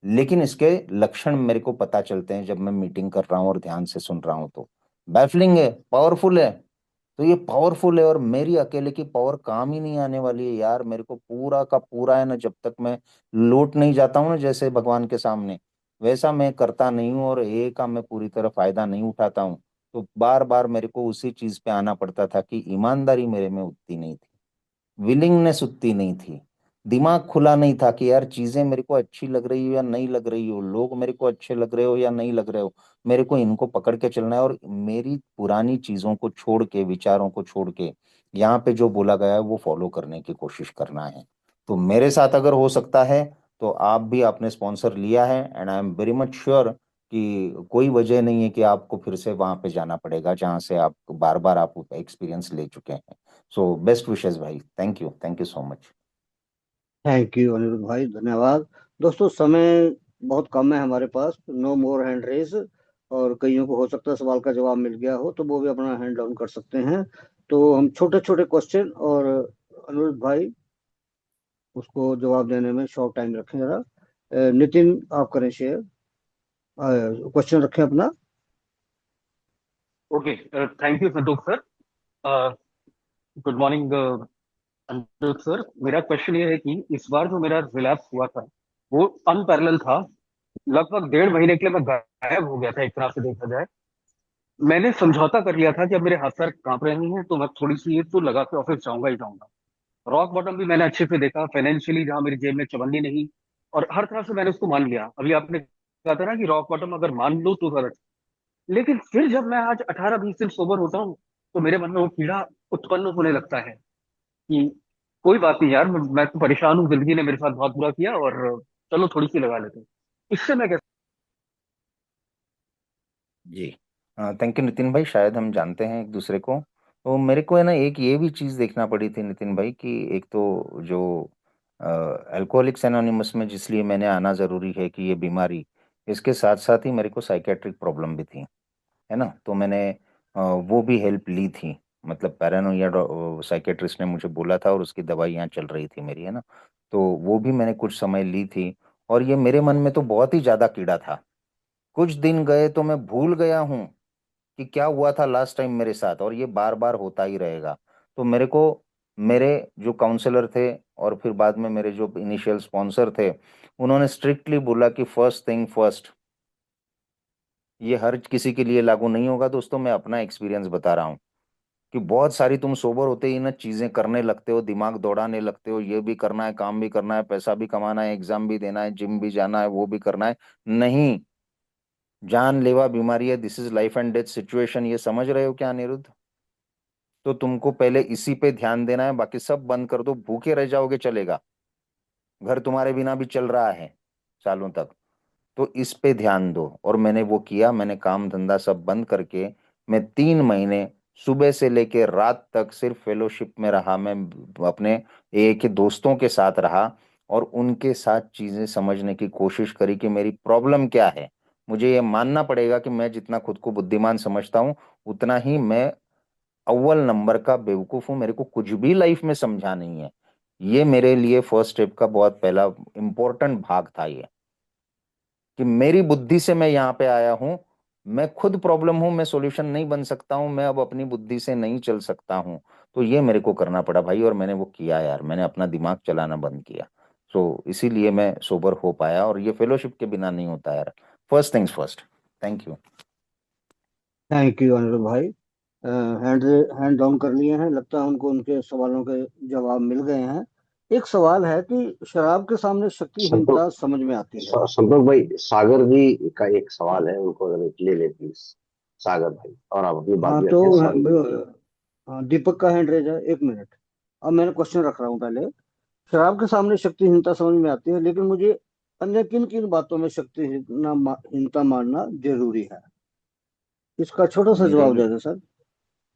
लेकिन इसके लक्षण मेरे को पता चलते हैं जब मैं मीटिंग कर रहा हूँ और ध्यान से सुन रहा हूँ। तो बैफलिंग है, पावरफुल है, तो ये पावरफुल है और मेरी अकेले की पावर काम ही नहीं आने वाली है यार। मेरे को पूरा का पूरा है ना, जब तक मैं लौट नहीं जाता हूँ ना जैसे भगवान के सामने, वैसा मैं करता नहीं हूँ और ए का मैं पूरी तरह फायदा नहीं उठाता हूँ। तो बार बार मेरे को उसी चीज पे आना पड़ता था कि ईमानदारी मेरे में उतनी नहीं थी, विलिंगनेस उतनी नहीं थी, दिमाग खुला नहीं था कि यार चीजें मेरे को अच्छी लग रही हो या नहीं लग रही हो, लोग मेरे को अच्छे लग रहे हो या नहीं लग रहे हो, मेरे को इनको पकड़ के चलना है और मेरी पुरानी चीजों को छोड़ के, विचारों को छोड़ के, यहाँ पे जो बोला गया है वो फॉलो करने की कोशिश करना है। तो मेरे साथ अगर हो सकता है तो आप भी, आपने स्पॉन्सर लिया है and I am very much sure कि कोई वजह नहीं है कि आपको फिर से वहां पे जाना पड़ेगा जहां से आप बार बार आप एक्सपीरियंस ले चुके हैं। सो बेस्ट विशेस भाई, thank you so much. Thank you Aniruddh भाई, धन्यवाद। दोस्तों, समय बहुत कम है हमारे पास, नो मोर हैंड रेज। और कईयों को हो सकता है सवाल का जवाब मिल गया हो तो वो भी अपना हैंड डाउन कर सकते हैं। तो हम छोटे छोटे क्वेश्चन, और अनिरुद्ध भाई उसको जवाब देने में शॉर्ट टाइम रखें जरा। नितिन, आप करें शेयर, क्वेश्चन रखें अपना। Okay, thank you Santosh sir. Good morning Aniruddh sir. मेरा क्वेश्चन ये है कि इस बार जो मेरा रिलैप्स हुआ था वो अनपैरेलल था। लगभग 1.5 महीने के लिए मैं गायब हो गया था, एक तरह से देखा जाए। मैंने समझौता कर लिया था कि अब मेरे हाथ पैर कांप रहे हैं तो मैं थोड़ी सी ये तो लगा के ऑफिस जाऊंगा ही जाऊंगा। रॉक बॉटम भी मैंने अच्छे से देखा, फाइनेंशियली जहां मेरी जेब में चवन्नी नहीं, और हर तरह से मैंने उसको मान लिया। अभी आपने कहा था ना कि रॉक बॉटम अगर मान लो तो गलत। लेकिन फिर जब मैं आज 18-20 दिन सोबर होता हूँ तो मेरे मन में वो कीड़ा उत्पन्न होने लगता है कि कोई बात नहीं यार, मैं तो परेशान हूँ, जिंदगी ने मेरे साथ बहुत बुरा किया, और चलो थोड़ी सी लगा लेते हैं। इससे मैं कैसे। जी, थैंक यू नितिन भाई। शायद हम जानते हैं एक दूसरे को। तो मेरे को है ना, एक ये भी चीज़ देखना पड़ी थी नितिन भाई कि एक तो जो अल्कोहलिक्स एनोनिमस में जिसलिए मैंने आना ज़रूरी है कि ये बीमारी, इसके साथ साथ ही मेरे को साइकेट्रिक प्रॉब्लम भी थी, है ना। तो मैंने वो भी हेल्प ली थी। मतलब पैरानोया साइकेट्रिस्ट ने मुझे बोला था और उसकी दवाइयाँ चल रही थी मेरी, है ना। तो वो भी मैंने कुछ समय ली थी। और ये मेरे मन में तो बहुत ही ज़्यादा कीड़ा था। कुछ दिन गए तो मैं भूल गया हूँ कि क्या हुआ था लास्ट टाइम मेरे साथ, और ये बार बार होता ही रहेगा। तो मेरे को, मेरे जो काउंसलर थे और फिर बाद में मेरे जो इनिशियल स्पॉन्सर थे, उन्होंने स्ट्रिक्टली बोला कि फर्स्ट थिंग फर्स्ट। ये हर किसी के लिए लागू नहीं होगा दोस्तों, मैं अपना एक्सपीरियंस बता रहा हूँ कि बहुत सारी तुम सोबर होते ही ना चीजें करने लगते हो, दिमाग दौड़ाने लगते हो, ये भी करना है, काम भी करना है, पैसा भी कमाना है, एग्जाम भी देना है, जिम भी जाना है, वो भी करना है। नहीं, जानलेवा बीमारी है, this is life and death situation, ये समझ रहे हो क्या अनिरुद्ध? तो तुमको पहले इसी पे ध्यान देना है, बाकी सब बंद कर दो, भूखे रह जाओगे चलेगा, घर तुम्हारे बिना भी चल रहा है सालों तक। तो इस पे ध्यान दो। और मैंने वो किया, मैंने काम धंधा सब बंद करके मैं 3 महीने सुबह से लेके रात तक सिर्फ फेलोशिप में रहा। मैं अपने एक के दोस्तों के साथ रहा और उनके साथ चीजें समझने की कोशिश करी कि मेरी प्रॉब्लम क्या है। मुझे ये मानना पड़ेगा कि मैं जितना खुद को बुद्धिमान समझता हूँ उतना ही मैं अव्वल नंबर का बेवकूफ हूं। मेरे को कुछ भी लाइफ में समझा नहीं है। ये मेरे लिए फर्स्ट स्टेप का बहुत पहला इंपॉर्टेंट भाग था ये, कि मेरी बुद्धि से मैं यहाँ पे आया हूँ। मैं खुद प्रॉब्लम हूँ, मैं सॉल्यूशन नहीं बन सकता हूँ, मैं अब अपनी बुद्धि से नहीं चल सकता हूँ। तो ये मेरे को करना पड़ा भाई, और मैंने वो किया यार, मैंने अपना दिमाग चलाना बंद किया। सो इसीलिए मैं सोबर हो पाया, और ये फेलोशिप के बिना नहीं होता यार। First things first. Thank you. Thank you Aniruddh भाई। हैंड हैंड डाउन कर लिए हैं, लगता है उनको उनके सवालों के जवाब मिल गए हैं। एक सवाल है कि शराब के सामने संतोष शक्तिहीनता समझ में आती है। संतोष भाई, सागर जी का एक सवाल है, उनको अगर एक ले ले प्लीज। सागर भाई, और आप अपनी बात हाँ भी तो रखें, सवाल भी। हाँ, दीपक का हैंड रेज है, 1 मिनट। अब मैंने क्वेश्चन रख रहा हूँ पहले। शराब के सामने शक्तिहीनता समझ में आती है, लेकिन मुझे अन्य किन किन बातों में शक्तिहीनता मानना जरूरी है? इसका छोटा सा मेरे जवाब दे दो सर।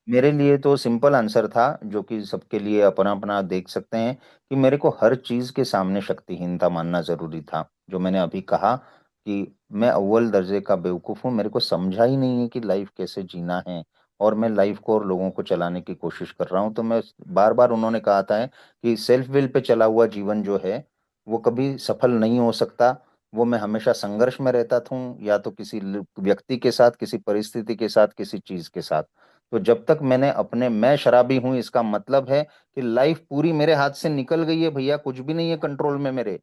मेरे लिए तो सिंपल आंसर था, जो कि सबके लिए अपना अपना देख सकते हैं, कि मेरे को हर चीज के सामने शक्तिहीनता मानना जरूरी था। जो मैंने अभी कहा कि मैं अव्वल दर्जे का बेवकूफ हूँ, मेरे को समझा ही नहीं है कि लाइफ कैसे जीना है, और मैं लाइफ को और लोगों को चलाने की कोशिश कर रहा हूँ। तो मैं बार बार, उन्होंने कहा था कि सेल्फ विल पे चला हुआ जीवन जो है वो कभी सफल नहीं हो सकता। वो मैं हमेशा संघर्ष में रहता था, या तो किसी व्यक्ति के साथ, किसी परिस्थिति के साथ, किसी चीज के साथ। तो जब तक मैंने अपने, मैं शराबी हूं इसका मतलब है कि लाइफ पूरी मेरे हाथ से निकल गई है भैया, कुछ भी नहीं है कंट्रोल में मेरे।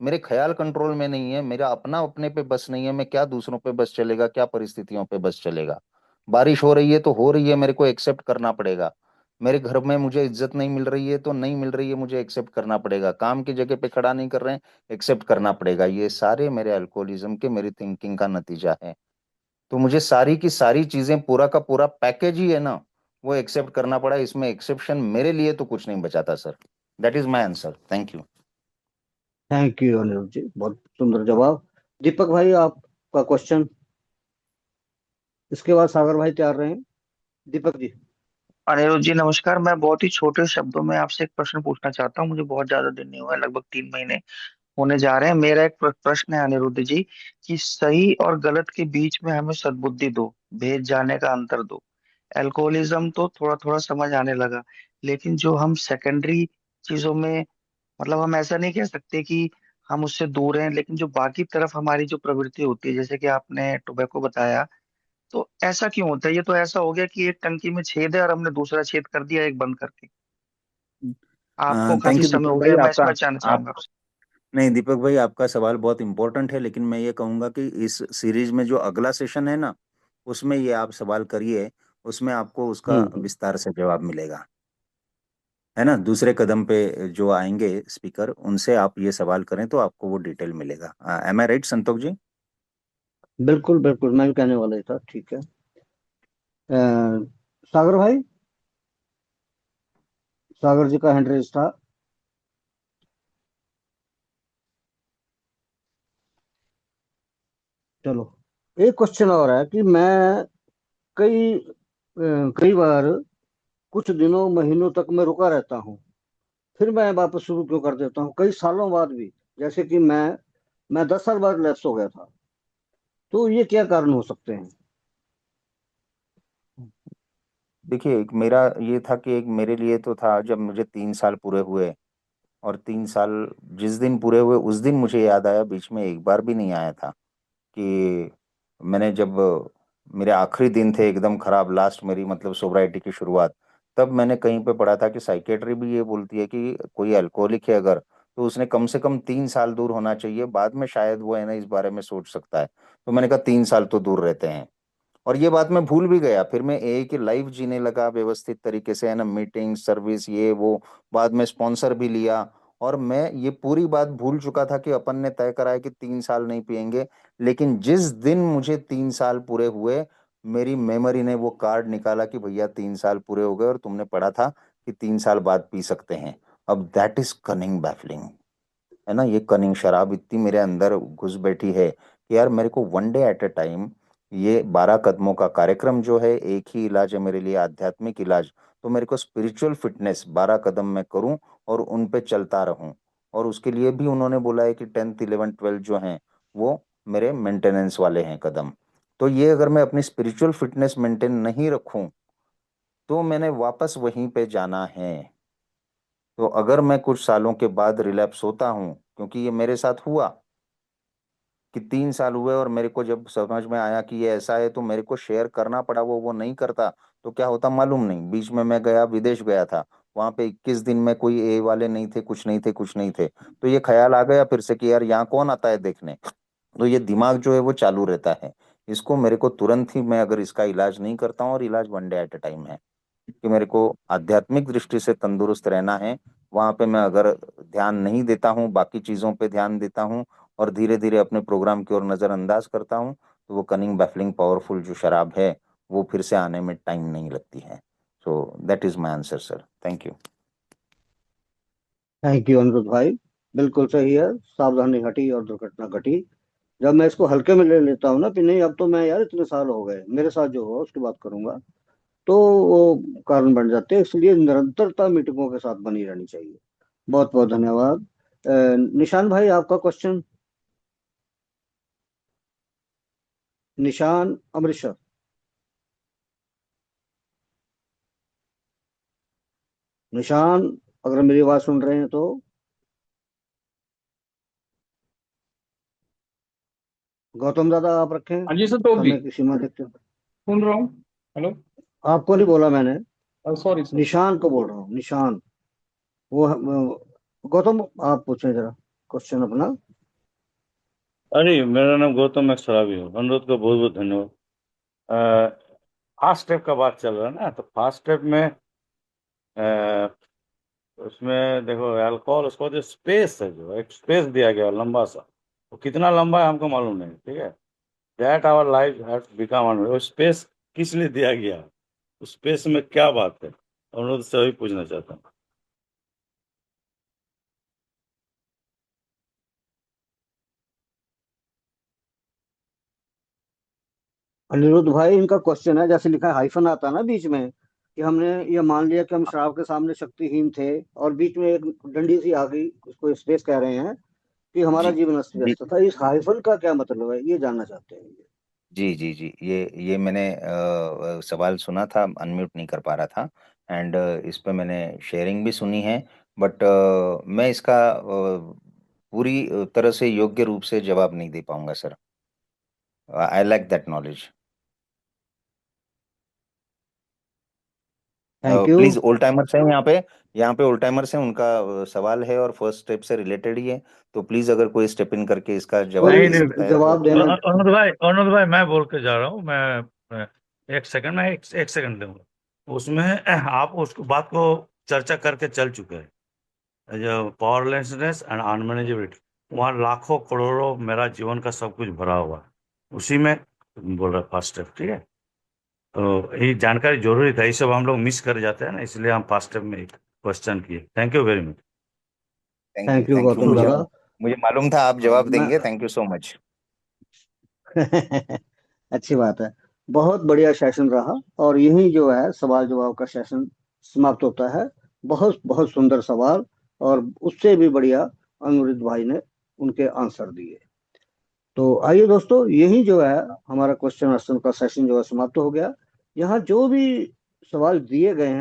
मेरे ख्याल कंट्रोल में नहीं है, मेरा अपना अपने पे बस नहीं है। मैं क्या दूसरों पे बस चलेगा, क्या परिस्थितियों पे बस चलेगा। बारिश हो रही है तो हो रही है, मेरे को एक्सेप्ट करना पड़ेगा। मेरे घर में मुझे इज्जत नहीं मिल रही है तो नहीं मिल रही है, मुझे एक्सेप्ट करना पड़ेगा। काम की जगह पे खड़ा नहीं कर रहे हैं, एक्सेप्ट करना पड़ेगा। ये सारे मेरे अल्कोहलिज्म के, मेरी थिंकिंग का नतीजा है। तो मुझे सारी की सारी चीजें, पूरा का पूरा पैकेज ही है ना, वो एक्सेप्ट करना पड़ा। इसमें एक्सेप्शन मेरे लिए तो कुछ नहीं बचा था sir. That is my answer. Thank you. Thank you Aniruddh ji, बहुत सुंदर जवाब। दीपक भाई आपका क्वेश्चन, इसके बाद सागर भाई तैयार रहे। दीपक जी। अनिरुद्ध जी नमस्कार। मैं बहुत ही छोटे शब्दों में आपसे एक प्रश्न पूछना चाहता हूँ। मुझे बहुत ज्यादा दिन नहीं हुआ है, लगभग 3 महीने होने जा रहे हैं। मेरा एक प्रश्न है अनिरुद्ध जी, कि सही और गलत के बीच में हमें सद्बुद्धि दो, भेद जाने का अंतर दो। अल्कोहलिज्म तो थोड़ा थोड़ा समझ आने लगा, लेकिन जो हम सेकेंडरी चीजों में, मतलब हम ऐसा नहीं कह सकते कि हम उससे दूर हैं, लेकिन जो बाकी तरफ हमारी जो प्रवृत्ति होती है, जैसे कि आपने टोबैको बताया, तो ऐसा क्यों होता है? ये तो ऐसा हो गया कि एक टंकी में छेद है और हमने दूसरा छेद कर दिया एक बंद करके। आपको थैंक काफी यू समय दीपक हो भाई गया, मैं आपका। इसमें जानना आप चाहूंगा आपसे। नहीं दीपक भाई, आपका सवाल बहुत इंपॉर्टेंट है, लेकिन मैं ये कहूंगा कि इस सीरीज में जो अगला सेशन है ना, उसमें ये आप सवाल करिए, उसमें आपको उसका हम्म। विस्तार से जवाब मिलेगा। है ना, दूसरे कदम पे जो आएंगे स्पीकर, उनसे आप ये सवाल करें तो आपको वो डिटेल मिलेगा। एम आई राइट संतोष जी? बिल्कुल बिल्कुल, मैं भी कहने वाला ही था। ठीक है। सागर भाई, सागर जी का हैंड रेज था। चलो, एक क्वेश्चन और है कि मैं कई बार कुछ दिनों महीनों तक मैं रुका रहता हूँ, फिर मैं वापस शुरू क्यों कर देता हूँ कई सालों बाद भी। जैसे कि मैं 10 साल बाद लैप्स हो गया था। तो ये क्या कारण हो सकते हैं? देखिए, एक मेरा ये था कि एक मेरे लिए तो था जब मुझे 3 साल पूरे हुए, और 3 साल जिस दिन पूरे हुए उस दिन मुझे याद आया, बीच में एक बार भी नहीं आया था कि मैंने जब मेरे आखिरी दिन थे एकदम खराब, लास्ट मेरी मतलब सोब्राइटी की शुरुआत, तब मैंने कहीं पे पढ़ा था कि साइकेट्री भी ये बोलती है कि कोई अल्कोहलिक है अगर, तो उसने कम से कम 3 साल दूर होना चाहिए, बाद में शायद वो है ना इस बारे में सोच सकता है। तो मैंने कहा 3 साल तो दूर रहते हैं, और ये बात मैं भूल भी गया। फिर मैं एक ही लाइफ जीने लगा व्यवस्थित तरीके से, है ना, मीटिंग सर्विस ये वो, बाद में स्पॉन्सर भी लिया, और मैं ये पूरी बात भूल चुका था कि अपन ने तय करा है कि 3 साल नहीं पिएंगे। लेकिन जिस दिन मुझे 3 साल पूरे हुए, मेरी मेमोरी ने वो कार्ड निकाला कि भैया 3 साल पूरे हो गए और तुमने पढ़ा था कि 3 साल बाद पी सकते हैं। अब दैट इज कनिंग बैफलिंग, है ना, ये कनिंग शराब इतनी मेरे अंदर घुस बैठी है कि यार मेरे को one day at A time, ये 12 कदमों का कार्यक्रम जो है एक ही इलाज है मेरे लिए, आध्यात्मिक इलाज। तो मेरे को स्पिरिचुअल फिटनेस 12 कदम मैं करूं और उन पे चलता रहूं, और उसके लिए भी उन्होंने बोला है कि 10th 11th 12th जो हैं वो मेरे मेंटेनेंस वाले हैं कदम। तो ये अगर मैं अपनी स्पिरिचुअल फिटनेस मेंटेन नहीं रखूं तो मैंने वापस वहीं पे जाना है। तो अगर मैं कुछ सालों के बाद रिलैप्स होता हूँ, क्योंकि ये मेरे साथ हुआ कि 3 साल हुए और मेरे को जब समझ में आया कि ये ऐसा है तो मेरे को शेयर करना पड़ा, वो नहीं करता तो क्या होता मालूम नहीं। बीच में मैं गया, विदेश गया था, वहां पे 21 दिन में कोई ए वाले नहीं थे, कुछ नहीं थे, कुछ नहीं थे। तो ये ख्याल आ गया फिर से कि यार यहाँ कौन आता है देखने। तो ये दिमाग जो है वो चालू रहता है। इसको मेरे को तुरंत ही, मैं अगर इसका इलाज नहीं करता हूँ, और इलाज one day at A time है, कि मेरे को आध्यात्मिक दृष्टि से तंदुरुस्त रहना है, वहां पे मैं अगर ध्यान नहीं देता हूँ, बाकी चीजों पे ध्यान देता हूँ और धीरे धीरे अपने प्रोग्राम की ओर नजरअंदाज करता हूँ, तो वो कनिंग बैफलिंग पावरफुल जो शराब है वो फिर से आने में टाइम नहीं लगती है। So that is my answer sir, thank you. Thank you Aniruddh भाई। बिल्कुल सही है। सावधानी हटी और दुर्घटना घटी। जब मैं इसको हल्के में ले लेता हूँ ना कि नहीं अब तो मैं यार इतने साल हो गए, मेरे साथ जो हुआ उसकी बात करूंगा, तो वो कारण बन जाते हैं। इसलिए निरंतरता मीटिंगों के साथ बनी रहनी चाहिए। बहुत बहुत धन्यवाद। निशान भाई, आपका क्वेश्चन। निशान, अमृतसर। निशान, अगर मेरी आवाज सुन रहे हैं तो। गौतम दादा आप रखें, हाँ जी संतोष जी, समय की सीमा देखते हैं। सुन रहा हूँ। हेलो। आपको नहीं बोला मैंने, सॉरी सर। निशान को बोल रहा हूँ, निशान। गौतम, आप पूछें जरा क्वेश्चन अपना। अरे मेरा नाम गौतम सराबी है। अनुरोध का बहुत बहुत धन्यवाद। फास्ट ट्रैक का बात चल रहा है ना, तो फास्ट ट्रैक में अ, उसमें देखो अल्कोहल, उसको जो स्पेस है, जो एक स्पेस दिया गया है लंबा सा, वो कितना लंबा है हमको मालूम नहीं, ठीक है। That our life has become, वो स्पेस किस लिए दिया गया है, उस स्पेस में क्या बात है, अनुरोध से वही पूछना चाहता हूँ। अनिरुद्ध भाई, इनका क्वेश्चन है, जैसे लिखा है हाइफन आता है ना बीच में, कि हमने ये मान लिया कि हम शराब के सामने शक्तिहीन थे, और बीच में एक डंडी सी आ गई, उसको स्पेस कह रहे हैं, कि हमारा जी जीवन अस्त जी व्यस्त था। इस हाइफन का क्या मतलब है, ये जानना चाहते हैं ये। जी जी जी, ये मैंने सवाल सुना था, अनम्यूट नहीं कर पा रहा था, एंड इस पे मैंने शेयरिंग भी सुनी है, बट मैं इसका पूरी तरह से योग्य रूप से जवाब नहीं दे पाऊंगा sir. I lack that knowledge. Thank you. Please old timers हैं यहाँ पे ओल्ड टाइमर्स हैं, उनका सवाल है और फर्स्ट स्टेप से रिलेटेड ही है, तो प्लीज अगर कोई स्टेप इन करके इसका जवाब कोई दे सकता है तो जवाब देना। अनुज भाई मैं बोल के जा रहा हूँ। मैं एक सेकंड में एक सेकंड दूंगा उसमें। आप उसको बात को चर्चा करके चल चुके हैं, जो पावरलेसनेस एंड अनमैनेजेबिलिटी, वहाँ लाखों करोड़ों मेरा जीवन का सब कुछ भरा हुआ है, उसी में बोल रहा फर्स्ट स्टेप। ठीक है, तो ये जानकारी जरूरी था, ये सब हम लोग मिस कर जाते हैं ना, इसलिए हम फर्स्ट स्टेप में एक क्वेश्चन किए। Thank you very much. Thank you Gautam मुझे दादा। मुझे मालूम था आप जवाब मैं देंगे, थैंक यू सो मच। अच्छी बात है, बहुत बढ़िया सेशन रहा और यही जो है सवाल जवाब का सेशन समाप्त होता है। बहुत बहुत सुंदर सवाल और उससे भी बढ़िया अनिरुद्ध भाई ने उनके आंसर दिए। तो आइए दोस्तों, यही जो है हमारा क्वेश्चन आंसर का सेशन जो है समाप्त हो गया। यहाँ जो भी सवाल दिए गए हैं